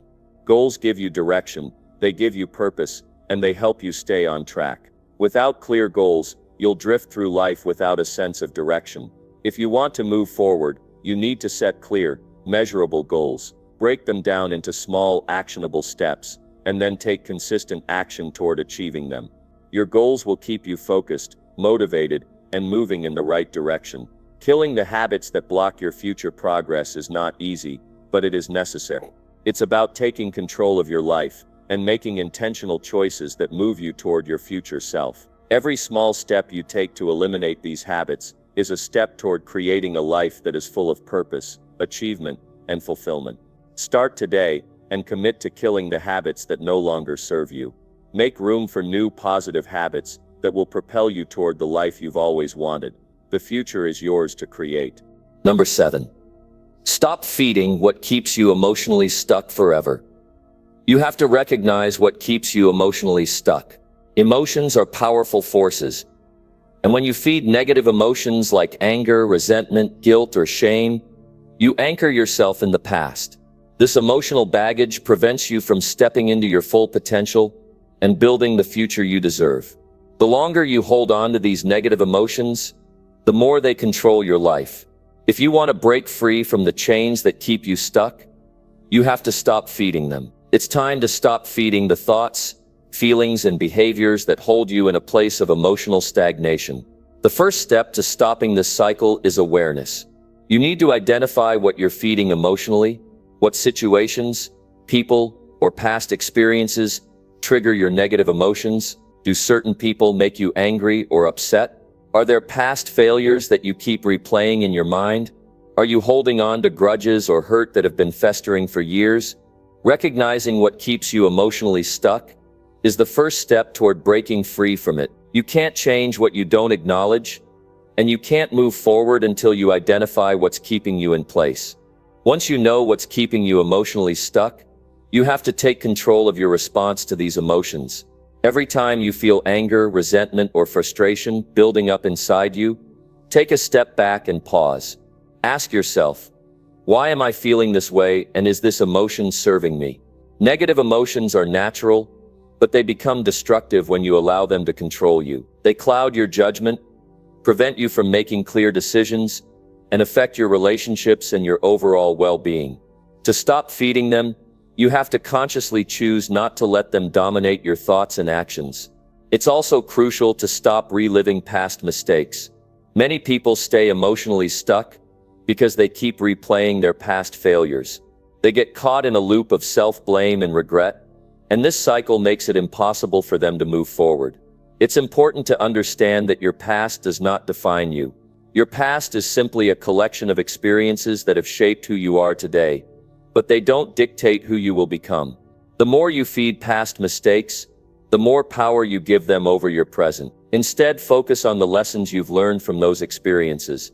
Goals give you direction, they give you purpose, and they help you stay on track. Without clear goals, you'll drift through life without a sense of direction. If you want to move forward, you need to set clear, measurable goals. Break them down into small, actionable steps, and then take consistent action toward achieving them. Your goals will keep you focused, motivated, and moving in the right direction. Killing the habits that block your future progress is not easy, but it is necessary. It's about taking control of your life and making intentional choices that move you toward your future self. Every small step you take to eliminate these habits is a step toward creating a life that is full of purpose, achievement, and fulfillment. Start today and commit to killing the habits that no longer serve you. Make room for new positive habits that will propel you toward the life you've always wanted. The future is yours to create. Number 7. Stop feeding what keeps you emotionally stuck forever. You have to recognize what keeps you emotionally stuck. Emotions are powerful forces. And when you feed negative emotions like anger, resentment, guilt, or shame, you anchor yourself in the past. This emotional baggage prevents you from stepping into your full potential and building the future you deserve. The longer you hold on to these negative emotions, the more they control your life. If you want to break free from the chains that keep you stuck, you have to stop feeding them. It's time to stop feeding the thoughts, feelings, and behaviors that hold you in a place of emotional stagnation. The first step to stopping this cycle is awareness. You need to identify what you're feeding emotionally. What situations, people, or past experiences trigger your negative emotions? Do certain people make you angry or upset? Are there past failures that you keep replaying in your mind? Are you holding on to grudges or hurt that have been festering for years? Recognizing what keeps you emotionally stuck is the first step toward breaking free from it. You can't change what you don't acknowledge, and you can't move forward until you identify what's keeping you in place. Once you know what's keeping you emotionally stuck, you have to take control of your response to these emotions. Every time you feel anger, resentment, or frustration building up inside you, take a step back and pause. Ask yourself, why am I feeling this way, and is this emotion serving me? Negative emotions are natural, but they become destructive when you allow them to control you. They cloud your judgment, prevent you from making clear decisions, and affect your relationships and your overall well-being. To stop feeding them, you have to consciously choose not to let them dominate your thoughts and actions. It's also crucial to stop reliving past mistakes. Many people stay emotionally stuck because they keep replaying their past failures. They get caught in a loop of self-blame and regret, and this cycle makes it impossible for them to move forward. It's important to understand that your past does not define you. Your past is simply a collection of experiences that have shaped who you are today, but they don't dictate who you will become. The more you feed past mistakes, the more power you give them over your present. Instead, focus on the lessons you've learned from those experiences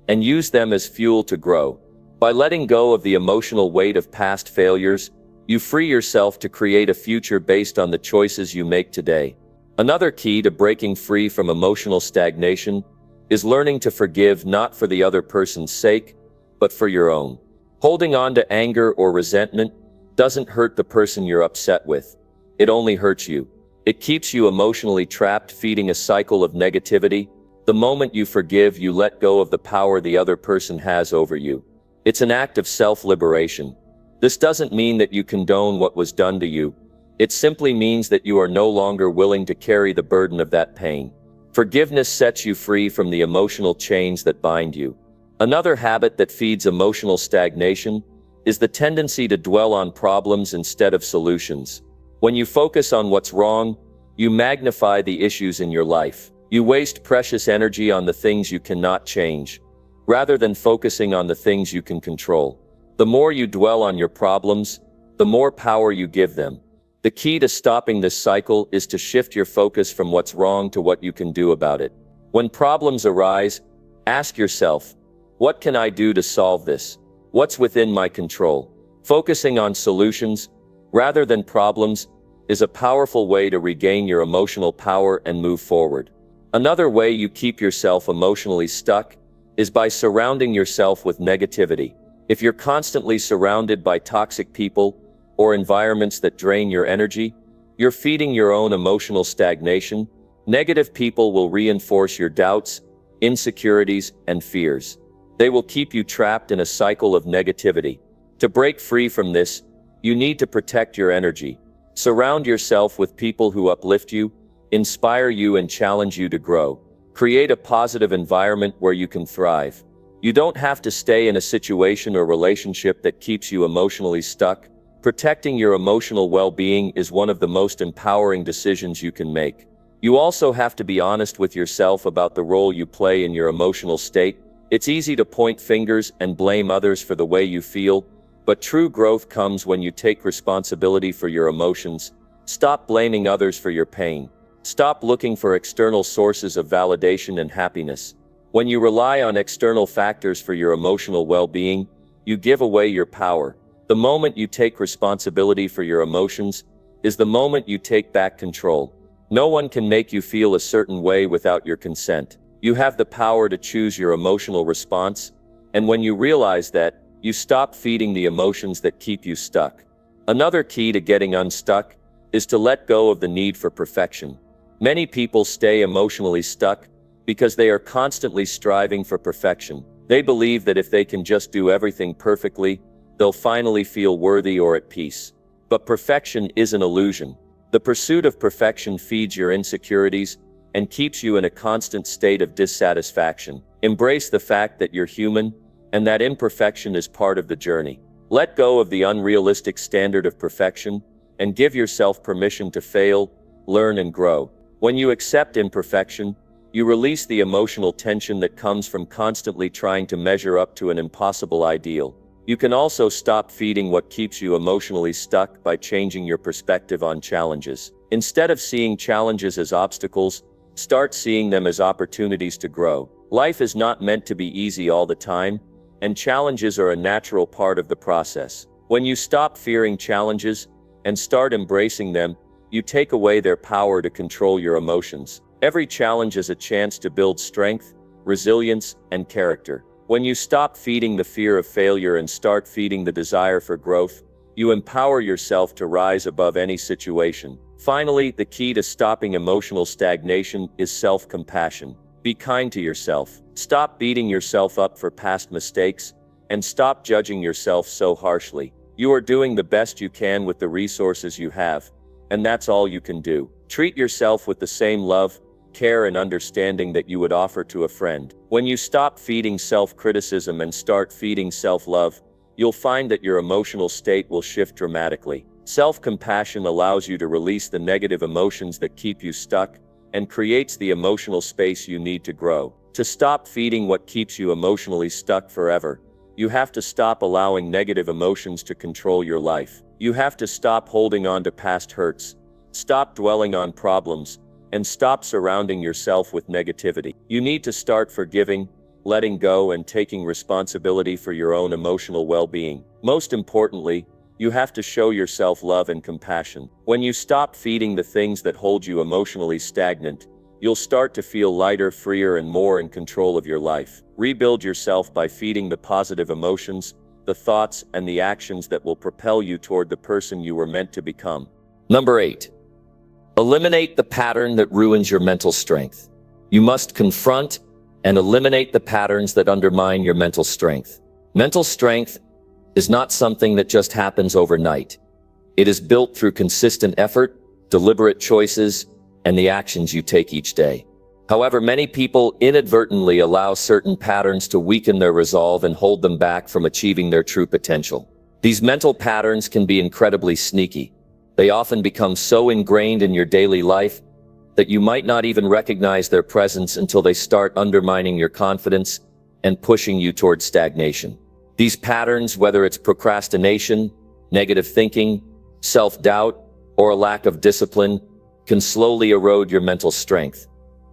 and use them as fuel to grow. By letting go of the emotional weight of past failures, you free yourself to create a future based on the choices you make today. Another key to breaking free from emotional stagnation is learning to forgive, not for the other person's sake, but for your own. Holding on to anger or resentment doesn't hurt the person you're upset with. It only hurts you. It keeps you emotionally trapped, feeding a cycle of negativity. The moment you forgive, you let go of the power the other person has over you. It's an act of self-liberation. This doesn't mean that you condone what was done to you. It simply means that you are no longer willing to carry the burden of that pain. Forgiveness sets you free from the emotional chains that bind you. Another habit that feeds emotional stagnation is the tendency to dwell on problems instead of solutions. When you focus on what's wrong, you magnify the issues in your life. You waste precious energy on the things you cannot change, rather than focusing on the things you can control. The more you dwell on your problems, the more power you give them. The key to stopping this cycle is to shift your focus from what's wrong to what you can do about it. When problems arise, ask yourself, what can I do to solve this? What's within my control? Focusing on solutions, rather than problems, is a powerful way to regain your emotional power and move forward. Another way you keep yourself emotionally stuck is by surrounding yourself with negativity. If you're constantly surrounded by toxic people or environments that drain your energy, you're feeding your own emotional stagnation. Negative people will reinforce your doubts, insecurities, and fears. They will keep you trapped in a cycle of negativity. To break free from this, you need to protect your energy. Surround yourself with people who uplift you, inspire you, and challenge you to grow. Create a positive environment where you can thrive. You don't have to stay in a situation or relationship that keeps you emotionally stuck. Protecting your emotional well-being is one of the most empowering decisions you can make. You also have to be honest with yourself about the role you play in your emotional state. It's easy to point fingers and blame others for the way you feel, but true growth comes when you take responsibility for your emotions. Stop blaming others for your pain. Stop looking for external sources of validation and happiness. When you rely on external factors for your emotional well-being, you give away your power. The moment you take responsibility for your emotions is the moment you take back control. No one can make you feel a certain way without your consent. You have the power to choose your emotional response, and when you realize that, you stop feeding the emotions that keep you stuck. Another key to getting unstuck is to let go of the need for perfection. Many people stay emotionally stuck because they are constantly striving for perfection. They believe that if they can just do everything perfectly, they'll finally feel worthy or at peace. But perfection is an illusion. The pursuit of perfection feeds your insecurities and keeps you in a constant state of dissatisfaction. Embrace the fact that you're human and that imperfection is part of the journey. Let go of the unrealistic standard of perfection and give yourself permission to fail, learn, and grow. When you accept imperfection, you release the emotional tension that comes from constantly trying to measure up to an impossible ideal. You can also stop feeding what keeps you emotionally stuck by changing your perspective on challenges. Instead of seeing challenges as obstacles, start seeing them as opportunities to grow. Life is not meant to be easy all the time, and challenges are a natural part of the process. When you stop fearing challenges and start embracing them, you take away their power to control your emotions. Every challenge is a chance to build strength, resilience, and character. When you stop feeding the fear of failure and start feeding the desire for growth, you empower yourself to rise above any situation. Finally, the key to stopping emotional stagnation is self-compassion. Be kind to yourself. Stop beating yourself up for past mistakes, and stop judging yourself so harshly. You are doing the best you can with the resources you have, and that's all you can do. Treat yourself with the same love, care, and understanding that you would offer to a friend. When you stop feeding self-criticism and start feeding self-love, you'll find that your emotional state will shift dramatically. Self-compassion allows you to release the negative emotions that keep you stuck and creates the emotional space you need to grow. To stop feeding what keeps you emotionally stuck forever, you have to stop allowing negative emotions to control your life. You have to stop holding on to past hurts, stop dwelling on problems, and stop surrounding yourself with negativity. You need to start forgiving, letting go, and taking responsibility for your own emotional well-being. Most importantly, you have to show yourself love and compassion. When you stop feeding the things that hold you emotionally stagnant, you'll start to feel lighter, freer, and more in control of your life. Rebuild yourself by feeding the positive emotions, the thoughts, and the actions that will propel you toward the person you were meant to become. Number 8. Eliminate the pattern that ruins your mental strength. You must confront and eliminate the patterns that undermine your mental strength. Mental strength is not something that just happens overnight. It is built through consistent effort, deliberate choices, and the actions you take each day. However, many people inadvertently allow certain patterns to weaken their resolve and hold them back from achieving their true potential. These mental patterns can be incredibly sneaky. They often become so ingrained in your daily life that you might not even recognize their presence until they start undermining your confidence and pushing you toward stagnation. These patterns, whether it's procrastination, negative thinking, self-doubt, or a lack of discipline, can slowly erode your mental strength,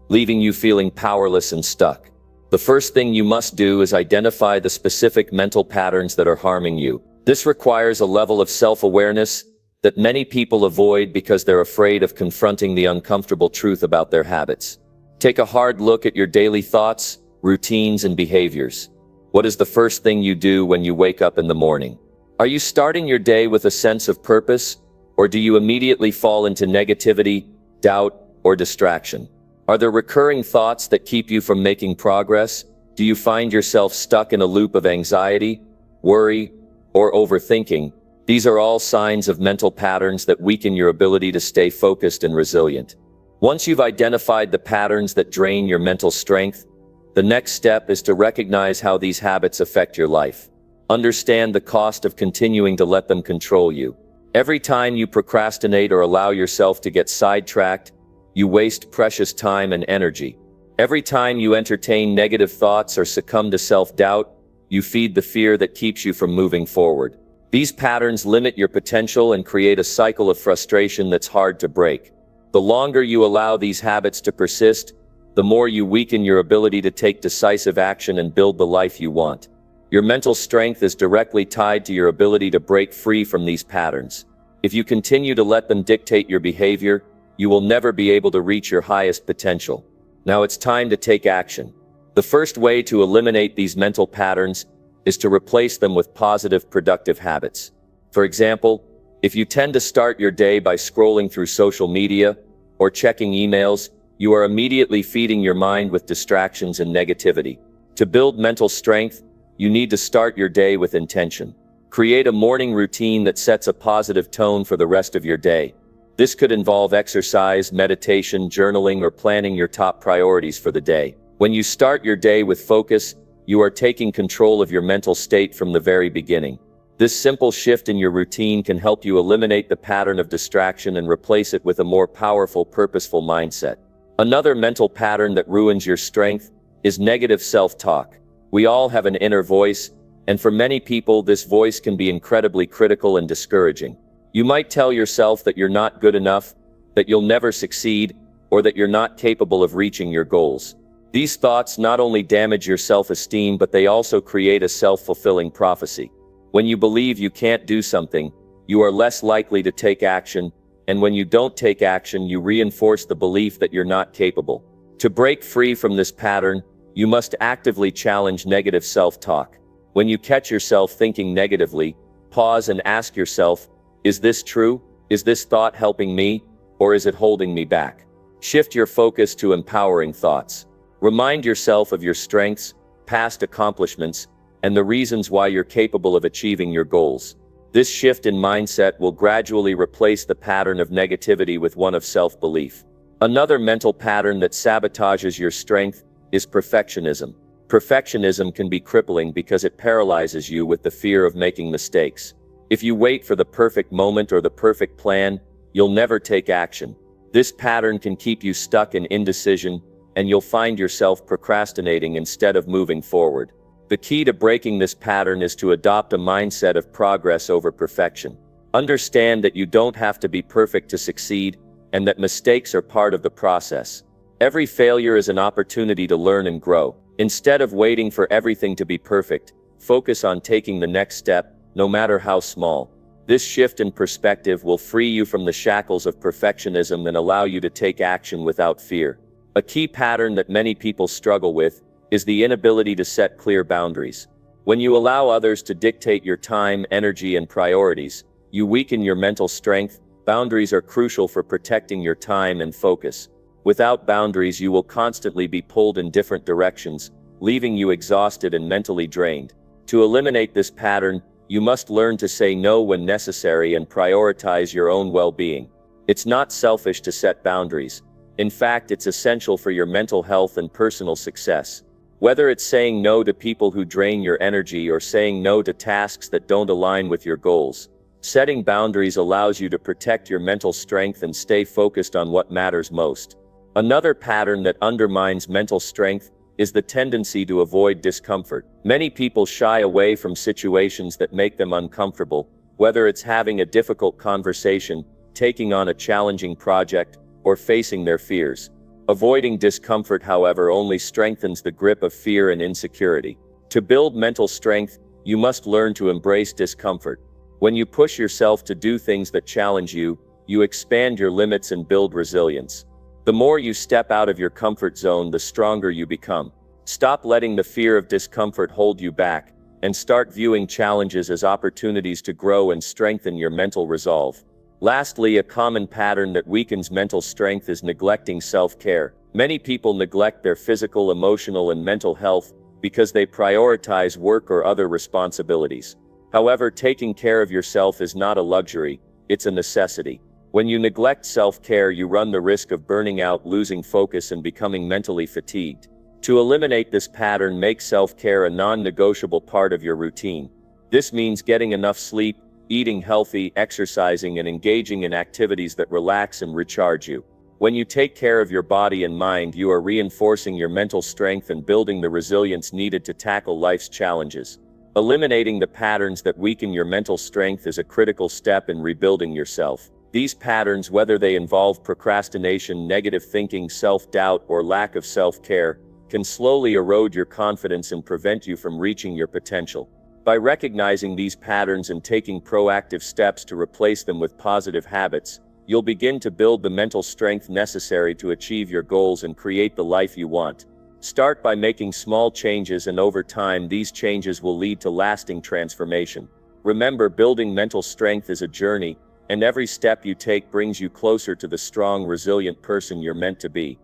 leaving you feeling powerless and stuck. The first thing you must do is identify the specific mental patterns that are harming you. This requires a level of self-awareness that many people avoid because they're afraid of confronting the uncomfortable truth about their habits. Take a hard look at your daily thoughts, routines, and behaviors. What is the first thing you do when you wake up in the morning? Are you starting your day with a sense of purpose, or do you immediately fall into negativity, doubt, or distraction? Are there recurring thoughts that keep you from making progress? Do you find yourself stuck in a loop of anxiety, worry, or overthinking? These are all signs of mental patterns that weaken your ability to stay focused and resilient. Once you've identified the patterns that drain your mental strength, the next step is to recognize how these habits affect your life. Understand the cost of continuing to let them control you. Every time you procrastinate or allow yourself to get sidetracked, you waste precious time and energy. Every time you entertain negative thoughts or succumb to self-doubt, you feed the fear that keeps you from moving forward. These patterns limit your potential and create a cycle of frustration that's hard to break. The longer you allow these habits to persist, the more you weaken your ability to take decisive action and build the life you want. Your mental strength is directly tied to your ability to break free from these patterns. If you continue to let them dictate your behavior, you will never be able to reach your highest potential. Now it's time to take action. The first way to eliminate these mental patterns is to replace them with positive, productive habits. For example, if you tend to start your day by scrolling through social media or checking emails, you are immediately feeding your mind with distractions and negativity. To build mental strength, you need to start your day with intention. Create a morning routine that sets a positive tone for the rest of your day. This could involve exercise, meditation, journaling, or planning your top priorities for the day. When you start your day with focus, you are taking control of your mental state from the very beginning. This simple shift in your routine can help you eliminate the pattern of distraction and replace it with a more powerful, purposeful mindset. Another mental pattern that ruins your strength is negative self-talk. We all have an inner voice, and for many people, this voice can be incredibly critical and discouraging. You might tell yourself that you're not good enough, that you'll never succeed, or that you're not capable of reaching your goals. These thoughts not only damage your self-esteem, but they also create a self-fulfilling prophecy. When you believe you can't do something, you are less likely to take action, and when you don't take action, you reinforce the belief that you're not capable. To break free from this pattern, you must actively challenge negative self-talk. When you catch yourself thinking negatively, pause and ask yourself, is this true? Is this thought helping me, or is it holding me back? Shift your focus to empowering thoughts. Remind yourself of your strengths, past accomplishments, and the reasons why you're capable of achieving your goals. This shift in mindset will gradually replace the pattern of negativity with one of self-belief. Another mental pattern that sabotages your strength is perfectionism. Perfectionism can be crippling because it paralyzes you with the fear of making mistakes. If you wait for the perfect moment or the perfect plan, you'll never take action. This pattern can keep you stuck in indecision, and you'll find yourself procrastinating instead of moving forward. The key to breaking this pattern is to adopt a mindset of progress over perfection. Understand that you don't have to be perfect to succeed, and that mistakes are part of the process. Every failure is an opportunity to learn and grow. Instead of waiting for everything to be perfect, focus on taking the next step, no matter how small. This shift in perspective will free you from the shackles of perfectionism and allow you to take action without fear. A key pattern that many people struggle with is the inability to set clear boundaries. When you allow others to dictate your time, energy, and priorities, you weaken your mental strength. Boundaries are crucial for protecting your time and focus. Without boundaries, you will constantly be pulled in different directions, leaving you exhausted and mentally drained. To eliminate this pattern, you must learn to say no when necessary and prioritize your own well-being. It's not selfish to set boundaries. In fact, it's essential for your mental health and personal success. Whether it's saying no to people who drain your energy or saying no to tasks that don't align with your goals, setting boundaries allows you to protect your mental strength and stay focused on what matters most. Another pattern that undermines mental strength is the tendency to avoid discomfort. Many people shy away from situations that make them uncomfortable, whether it's having a difficult conversation, taking on a challenging project, or facing their fears. Avoiding discomfort, however, only strengthens the grip of fear and insecurity. To build mental strength, you must learn to embrace discomfort. When you push yourself to do things that challenge you, you expand your limits and build resilience. The more you step out of your comfort zone, the stronger you become. Stop letting the fear of discomfort hold you back, and start viewing challenges as opportunities to grow and strengthen your mental resolve. Lastly, a common pattern that weakens mental strength is neglecting self-care. Many people neglect their physical, emotional, and mental health because they prioritize work or other responsibilities. However, taking care of yourself is not a luxury, it's a necessity. When you neglect self-care, you run the risk of burning out, losing focus, and becoming mentally fatigued. To eliminate this pattern, make self-care a non-negotiable part of your routine. This means getting enough sleep, eating healthy, exercising, and engaging in activities that relax and recharge you. When you take care of your body and mind, you are reinforcing your mental strength and building the resilience needed to tackle life's challenges. Eliminating the patterns that weaken your mental strength is a critical step in rebuilding yourself. These patterns, whether they involve procrastination, negative thinking, self-doubt, or lack of self-care, can slowly erode your confidence and prevent you from reaching your potential. By recognizing these patterns and taking proactive steps to replace them with positive habits, you'll begin to build the mental strength necessary to achieve your goals and create the life you want. Start by making small changes, and over time, these changes will lead to lasting transformation. Remember, building mental strength is a journey, and every step you take brings you closer to the strong, resilient person you're meant to be.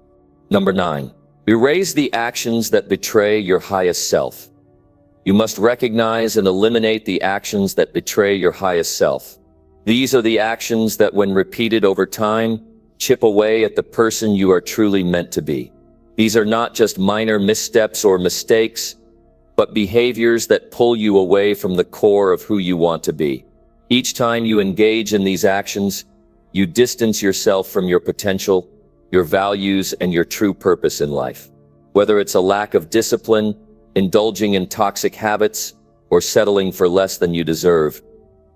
Number 9. Erase the actions that betray your highest self. You must recognize and eliminate the actions that betray your highest self. These are the actions that, when repeated over time, chip away at the person you are truly meant to be. These are not just minor missteps or mistakes, but behaviors that pull you away from the core of who you want to be. Each time you engage in these actions, you distance yourself from your potential, your values, and your true purpose in life. Whether it's a lack of discipline, indulging in toxic habits, or settling for less than you deserve,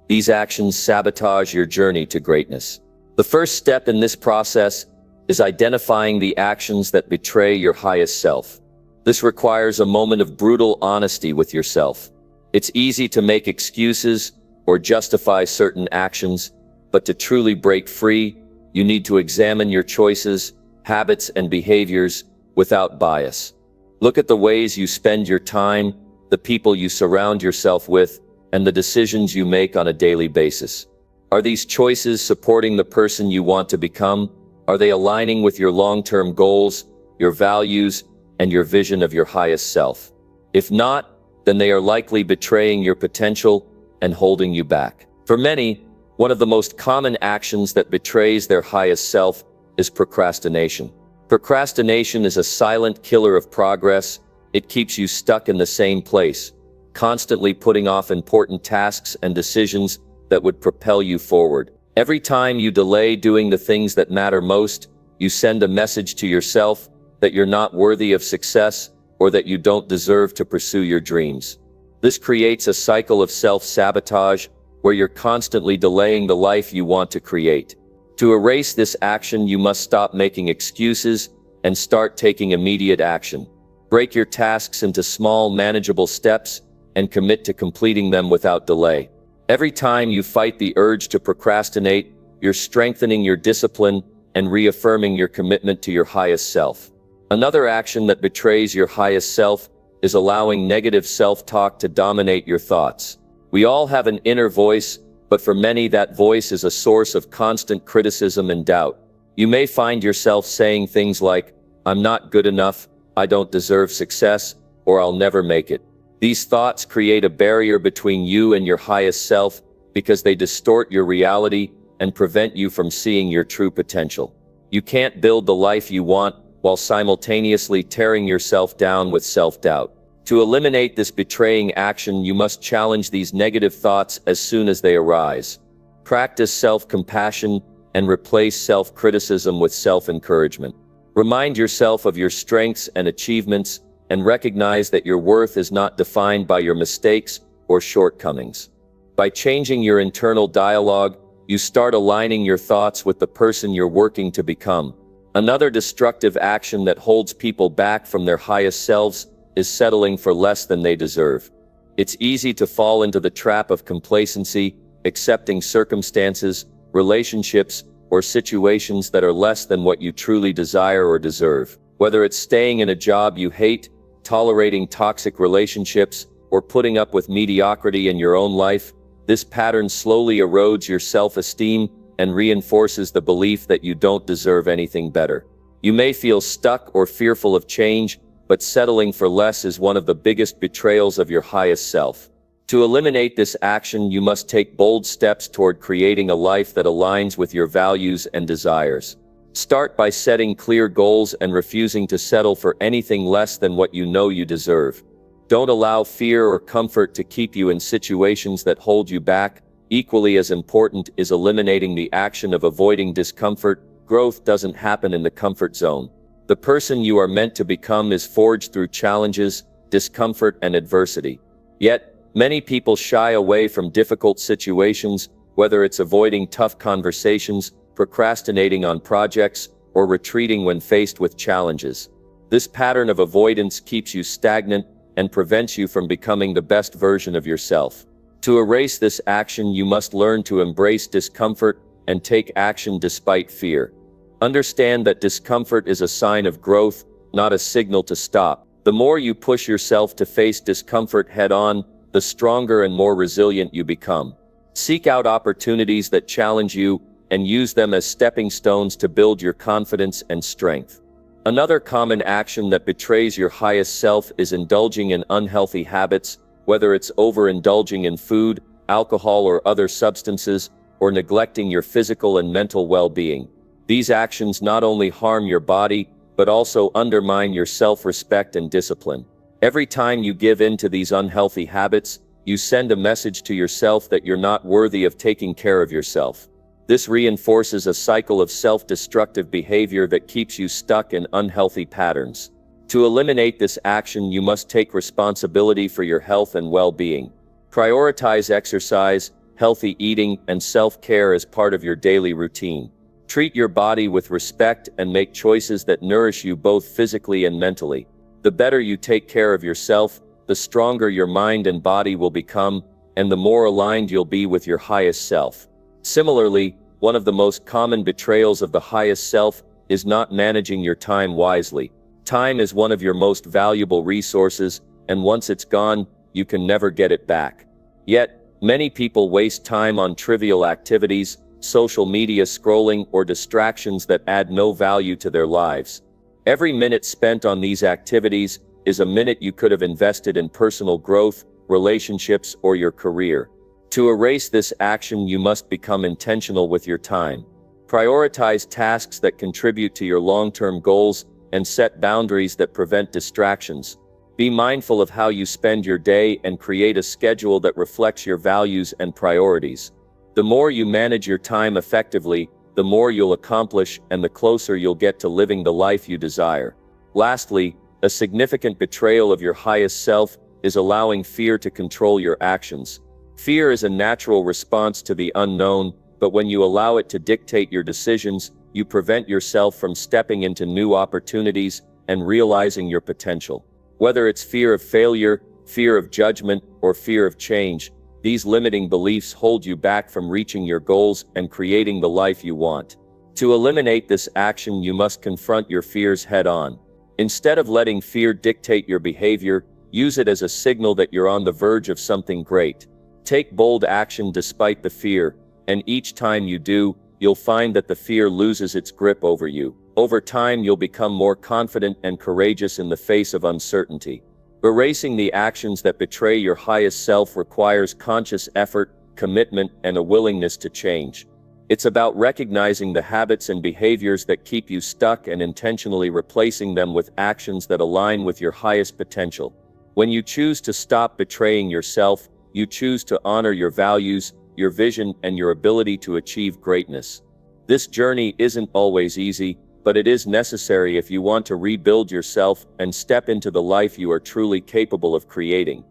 these actions sabotage your journey to greatness. The first step in this process is identifying the actions that betray your highest self. This requires a moment of brutal honesty with yourself. It's easy to make excuses or justify certain actions, but to truly break free, you need to examine your choices, habits, and behaviors without bias. Look at the ways you spend your time, the people you surround yourself with, and the decisions you make on a daily basis. Are these choices supporting the person you want to become? Are they aligning with your long-term goals, your values, and your vision of your highest self? If not, then they are likely betraying your potential and holding you back. For many, one of the most common actions that betrays their highest self is procrastination. Procrastination is a silent killer of progress. It keeps you stuck in the same place, constantly putting off important tasks and decisions that would propel you forward. Every time you delay doing the things that matter most, you send a message to yourself that you're not worthy of success or that you don't deserve to pursue your dreams. This creates a cycle of self-sabotage where you're constantly delaying the life you want to create. To erase this action, you must stop making excuses and start taking immediate action. Break your tasks into small, manageable steps and commit to completing them without delay. Every time you fight the urge to procrastinate, you're strengthening your discipline and reaffirming your commitment to your highest self. Another action that betrays your highest self is allowing negative self-talk to dominate your thoughts. We all have an inner voice, but for many that voice is a source of constant criticism and doubt. You may find yourself saying things like, "I'm not good enough, I don't deserve success, or I'll never make it." These thoughts create a barrier between you and your highest self because they distort your reality and prevent you from seeing your true potential. You can't build the life you want while simultaneously tearing yourself down with self-doubt. To eliminate this betraying action, you must challenge these negative thoughts as soon as they arise. Practice self-compassion and replace self-criticism with self-encouragement. Remind yourself of your strengths and achievements and recognize that your worth is not defined by your mistakes or shortcomings. By changing your internal dialogue, you start aligning your thoughts with the person you're working to become. Another destructive action that holds people back from their highest selves is settling for less than they deserve. It's easy to fall into the trap of complacency, accepting circumstances, relationships, or situations that are less than what you truly desire or deserve. Whether it's staying in a job you hate, tolerating toxic relationships, or putting up with mediocrity in your own life, this pattern slowly erodes your self-esteem and reinforces the belief that you don't deserve anything better. You may feel stuck or fearful of change, but settling for less is one of the biggest betrayals of your highest self. To eliminate this action, you must take bold steps toward creating a life that aligns with your values and desires. Start by setting clear goals and refusing to settle for anything less than what you know you deserve. Don't allow fear or comfort to keep you in situations that hold you back. Equally as important is eliminating the action of avoiding discomfort. Growth doesn't happen in the comfort zone. The person you are meant to become is forged through challenges, discomfort, and adversity. Yet, many people shy away from difficult situations, whether it's avoiding tough conversations, procrastinating on projects, or retreating when faced with challenges. This pattern of avoidance keeps you stagnant and prevents you from becoming the best version of yourself. To erase this action, you must learn to embrace discomfort and take action despite fear. Understand that discomfort is a sign of growth, not a signal to stop. The more you push yourself to face discomfort head-on, the stronger and more resilient you become. Seek out opportunities that challenge you and use them as stepping stones to build your confidence and strength. Another common action that betrays your highest self is indulging in unhealthy habits, whether it's overindulging in food, alcohol, or other substances, or neglecting your physical and mental well-being. These actions not only harm your body, but also undermine your self-respect and discipline. Every time you give in to these unhealthy habits, you send a message to yourself that you're not worthy of taking care of yourself. This reinforces a cycle of self-destructive behavior that keeps you stuck in unhealthy patterns. To eliminate this action, you must take responsibility for your health and well-being. Prioritize exercise, healthy eating, and self-care as part of your daily routine. Treat your body with respect and make choices that nourish you both physically and mentally. The better you take care of yourself, the stronger your mind and body will become, and the more aligned you'll be with your highest self. Similarly, one of the most common betrayals of the highest self is not managing your time wisely. Time is one of your most valuable resources, and once it's gone, you can never get it back. Yet, many people waste time on trivial activities, social media scrolling, or distractions that add no value to their lives. Every minute spent on these activities is a minute you could have invested in personal growth, relationships, or your career. To erase this action, you must become intentional with your time. Prioritize tasks that contribute to your long-term goals and set boundaries that prevent distractions. Be mindful of how you spend your day and create a schedule that reflects your values and priorities. The more you manage your time effectively, the more you'll accomplish and the closer you'll get to living the life you desire. Lastly, a significant betrayal of your highest self is allowing fear to control your actions. Fear is a natural response to the unknown, but when you allow it to dictate your decisions, you prevent yourself from stepping into new opportunities and realizing your potential. Whether it's fear of failure, fear of judgment, or fear of change, these limiting beliefs hold you back from reaching your goals and creating the life you want. To eliminate this action, you must confront your fears head-on. Instead of letting fear dictate your behavior, use it as a signal that you're on the verge of something great. Take bold action despite the fear, and each time you do, you'll find that the fear loses its grip over you. Over time, you'll become more confident and courageous in the face of uncertainty. Erasing the actions that betray your highest self requires conscious effort, commitment, and a willingness to change. It's about recognizing the habits and behaviors that keep you stuck and intentionally replacing them with actions that align with your highest potential. When you choose to stop betraying yourself, you choose to honor your values, your vision, and your ability to achieve greatness. This journey isn't always easy, but it is necessary if you want to rebuild yourself and step into the life you are truly capable of creating.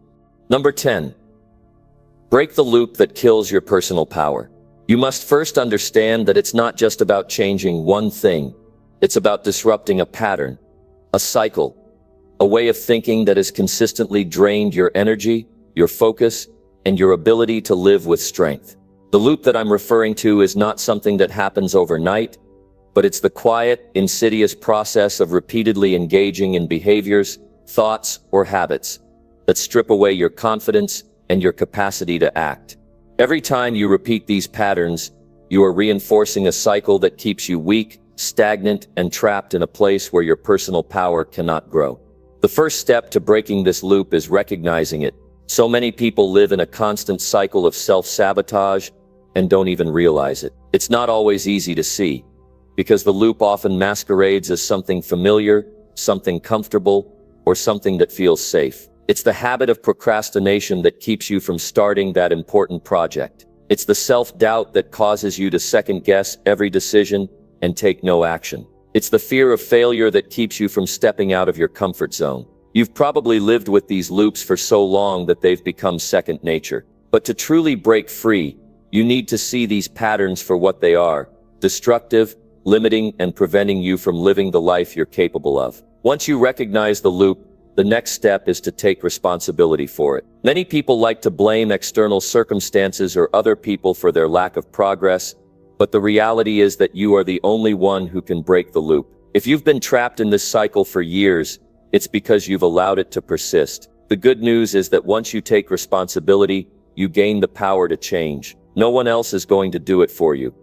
Number 10. Break the loop that kills your personal power. You must first understand that it's not just about changing one thing. It's about disrupting a pattern, a cycle, a way of thinking that has consistently drained your energy, your focus, and your ability to live with strength. The loop that I'm referring to is not something that happens overnight, but it's the quiet, insidious process of repeatedly engaging in behaviors, thoughts, or habits that strip away your confidence and your capacity to act. Every time you repeat these patterns, you are reinforcing a cycle that keeps you weak, stagnant, and trapped in a place where your personal power cannot grow. The first step to breaking this loop is recognizing it. So many people live in a constant cycle of self-sabotage and don't even realize it. It's not always easy to see, because the loop often masquerades as something familiar, something comfortable, or something that feels safe. It's the habit of procrastination that keeps you from starting that important project. It's the self-doubt that causes you to second-guess every decision and take no action. It's the fear of failure that keeps you from stepping out of your comfort zone. You've probably lived with these loops for so long that they've become second nature. But to truly break free, you need to see these patterns for what they are: destructive, limiting, and preventing you from living the life you're capable of. Once you recognize the loop, the next step is to take responsibility for it. Many people like to blame external circumstances or other people for their lack of progress, but the reality is that you are the only one who can break the loop. If you've been trapped in this cycle for years, it's because you've allowed it to persist. The good news is that once you take responsibility, you gain the power to change. No one else is going to do it for you.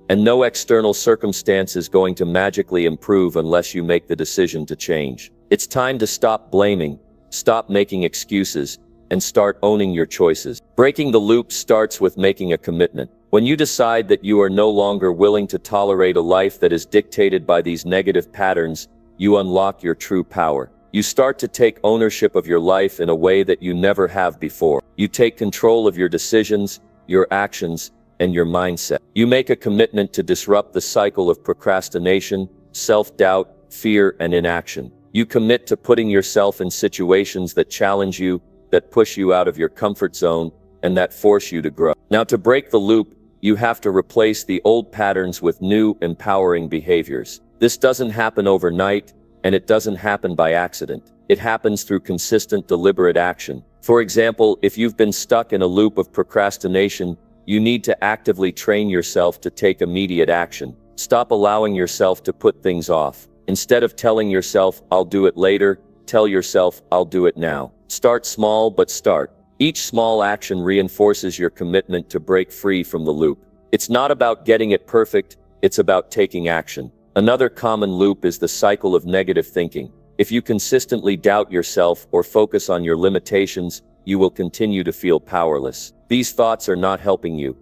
And no external circumstance is going to magically improve unless you make the decision to change. It's time to stop blaming, stop making excuses, and start owning your choices. Breaking the loop starts with making a commitment. When you decide that you are no longer willing to tolerate a life that is dictated by these negative patterns, you unlock your true power. You start to take ownership of your life in a way that you never have before. You take control of your decisions, your actions, and your mindset. You make a commitment to disrupt the cycle of procrastination, self-doubt, fear, and inaction. You commit to putting yourself in situations that challenge you, that push you out of your comfort zone, and that force you to grow. Now, to break the loop, you have to replace the old patterns with new, empowering behaviors. This doesn't happen overnight, and it doesn't happen by accident. It happens through consistent, deliberate action. For example, if you've been stuck in a loop of procrastination, you need to actively train yourself to take immediate action. Stop allowing yourself to put things off. Instead of telling yourself, "I'll do it later," tell yourself, "I'll do it now." Start small, but start. Each small action reinforces your commitment to break free from the loop. It's not about getting it perfect, it's about taking action. Another common loop is the cycle of negative thinking. If you consistently doubt yourself or focus on your limitations, you will continue to feel powerless. These thoughts are not helping you.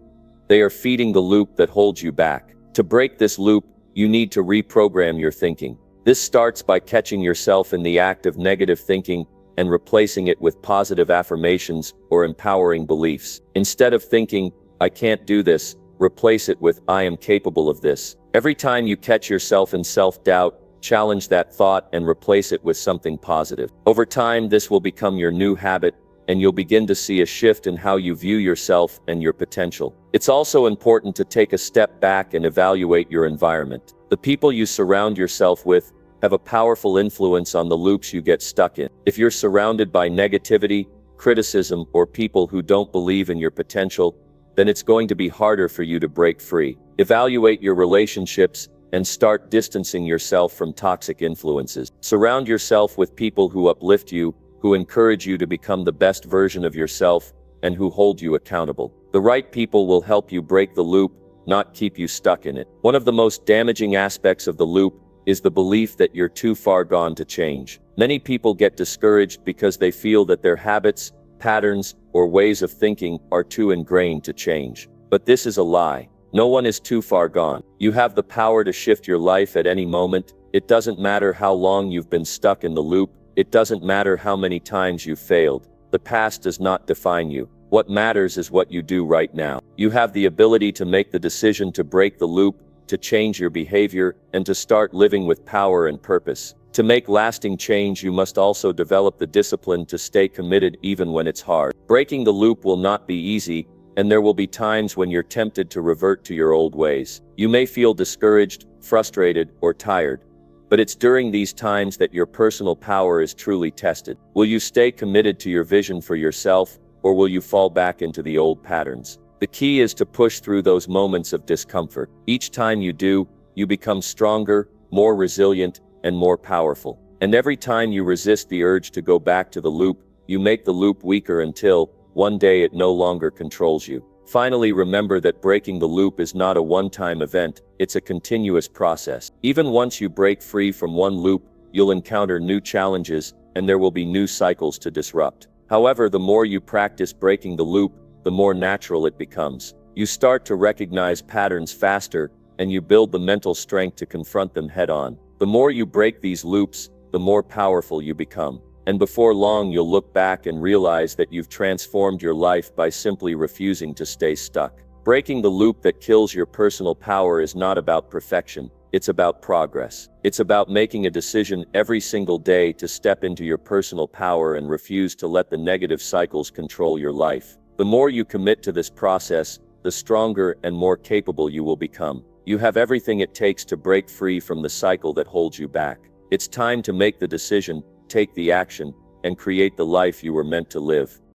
They are feeding the loop that holds you back. To break this loop, you need to reprogram your thinking. This starts by catching yourself in the act of negative thinking and replacing it with positive affirmations or empowering beliefs. Instead of thinking, "I can't do this," replace it with, "I am capable of this." Every time you catch yourself in self-doubt, challenge that thought and replace it with something positive. Over time, this will become your new habit, and you'll begin to see a shift in how you view yourself and your potential. It's also important to take a step back and evaluate your environment. The people you surround yourself with have a powerful influence on the loops you get stuck in. If you're surrounded by negativity, criticism, or people who don't believe in your potential, then it's going to be harder for you to break free. Evaluate your relationships and start distancing yourself from toxic influences. Surround yourself with people who uplift you, who encourage you to become the best version of yourself, and who hold you accountable. The right people will help you break the loop, not keep you stuck in it. One of the most damaging aspects of the loop is the belief that you're too far gone to change. Many people get discouraged because they feel that their habits, patterns, or ways of thinking are too ingrained to change. But this is a lie. No one is too far gone. You have the power to shift your life at any moment. It doesn't matter how long you've been stuck in the loop. It doesn't matter how many times you've failed. The past does not define you. What matters is what you do right now. You have the ability to make the decision to break the loop, to change your behavior, and to start living with power and purpose. To make lasting change, you must also develop the discipline to stay committed even when it's hard. Breaking the loop will not be easy, and there will be times when you're tempted to revert to your old ways. You may feel discouraged, frustrated, or tired. But it's during these times that your personal power is truly tested. Will you stay committed to your vision for yourself, or will you fall back into the old patterns? The key is to push through those moments of discomfort. Each time you do, you become stronger, more resilient, and more powerful. And every time you resist the urge to go back to the loop, you make the loop weaker until, one day, it no longer controls you. Finally, remember that breaking the loop is not a one-time event, it's a continuous process. Even once you break free from one loop, you'll encounter new challenges, and there will be new cycles to disrupt. However, the more you practice breaking the loop, the more natural it becomes. You start to recognize patterns faster, and you build the mental strength to confront them head-on. The more you break these loops, the more powerful you become. And before long, you'll look back and realize that you've transformed your life by simply refusing to stay stuck. Breaking the loop that kills your personal power is not about perfection, it's about progress. It's about making a decision every single day to step into your personal power and refuse to let the negative cycles control your life. The more you commit to this process, the stronger and more capable you will become. You have everything it takes to break free from the cycle that holds you back. It's time to make the decision, take the action, and create the life you were meant to live.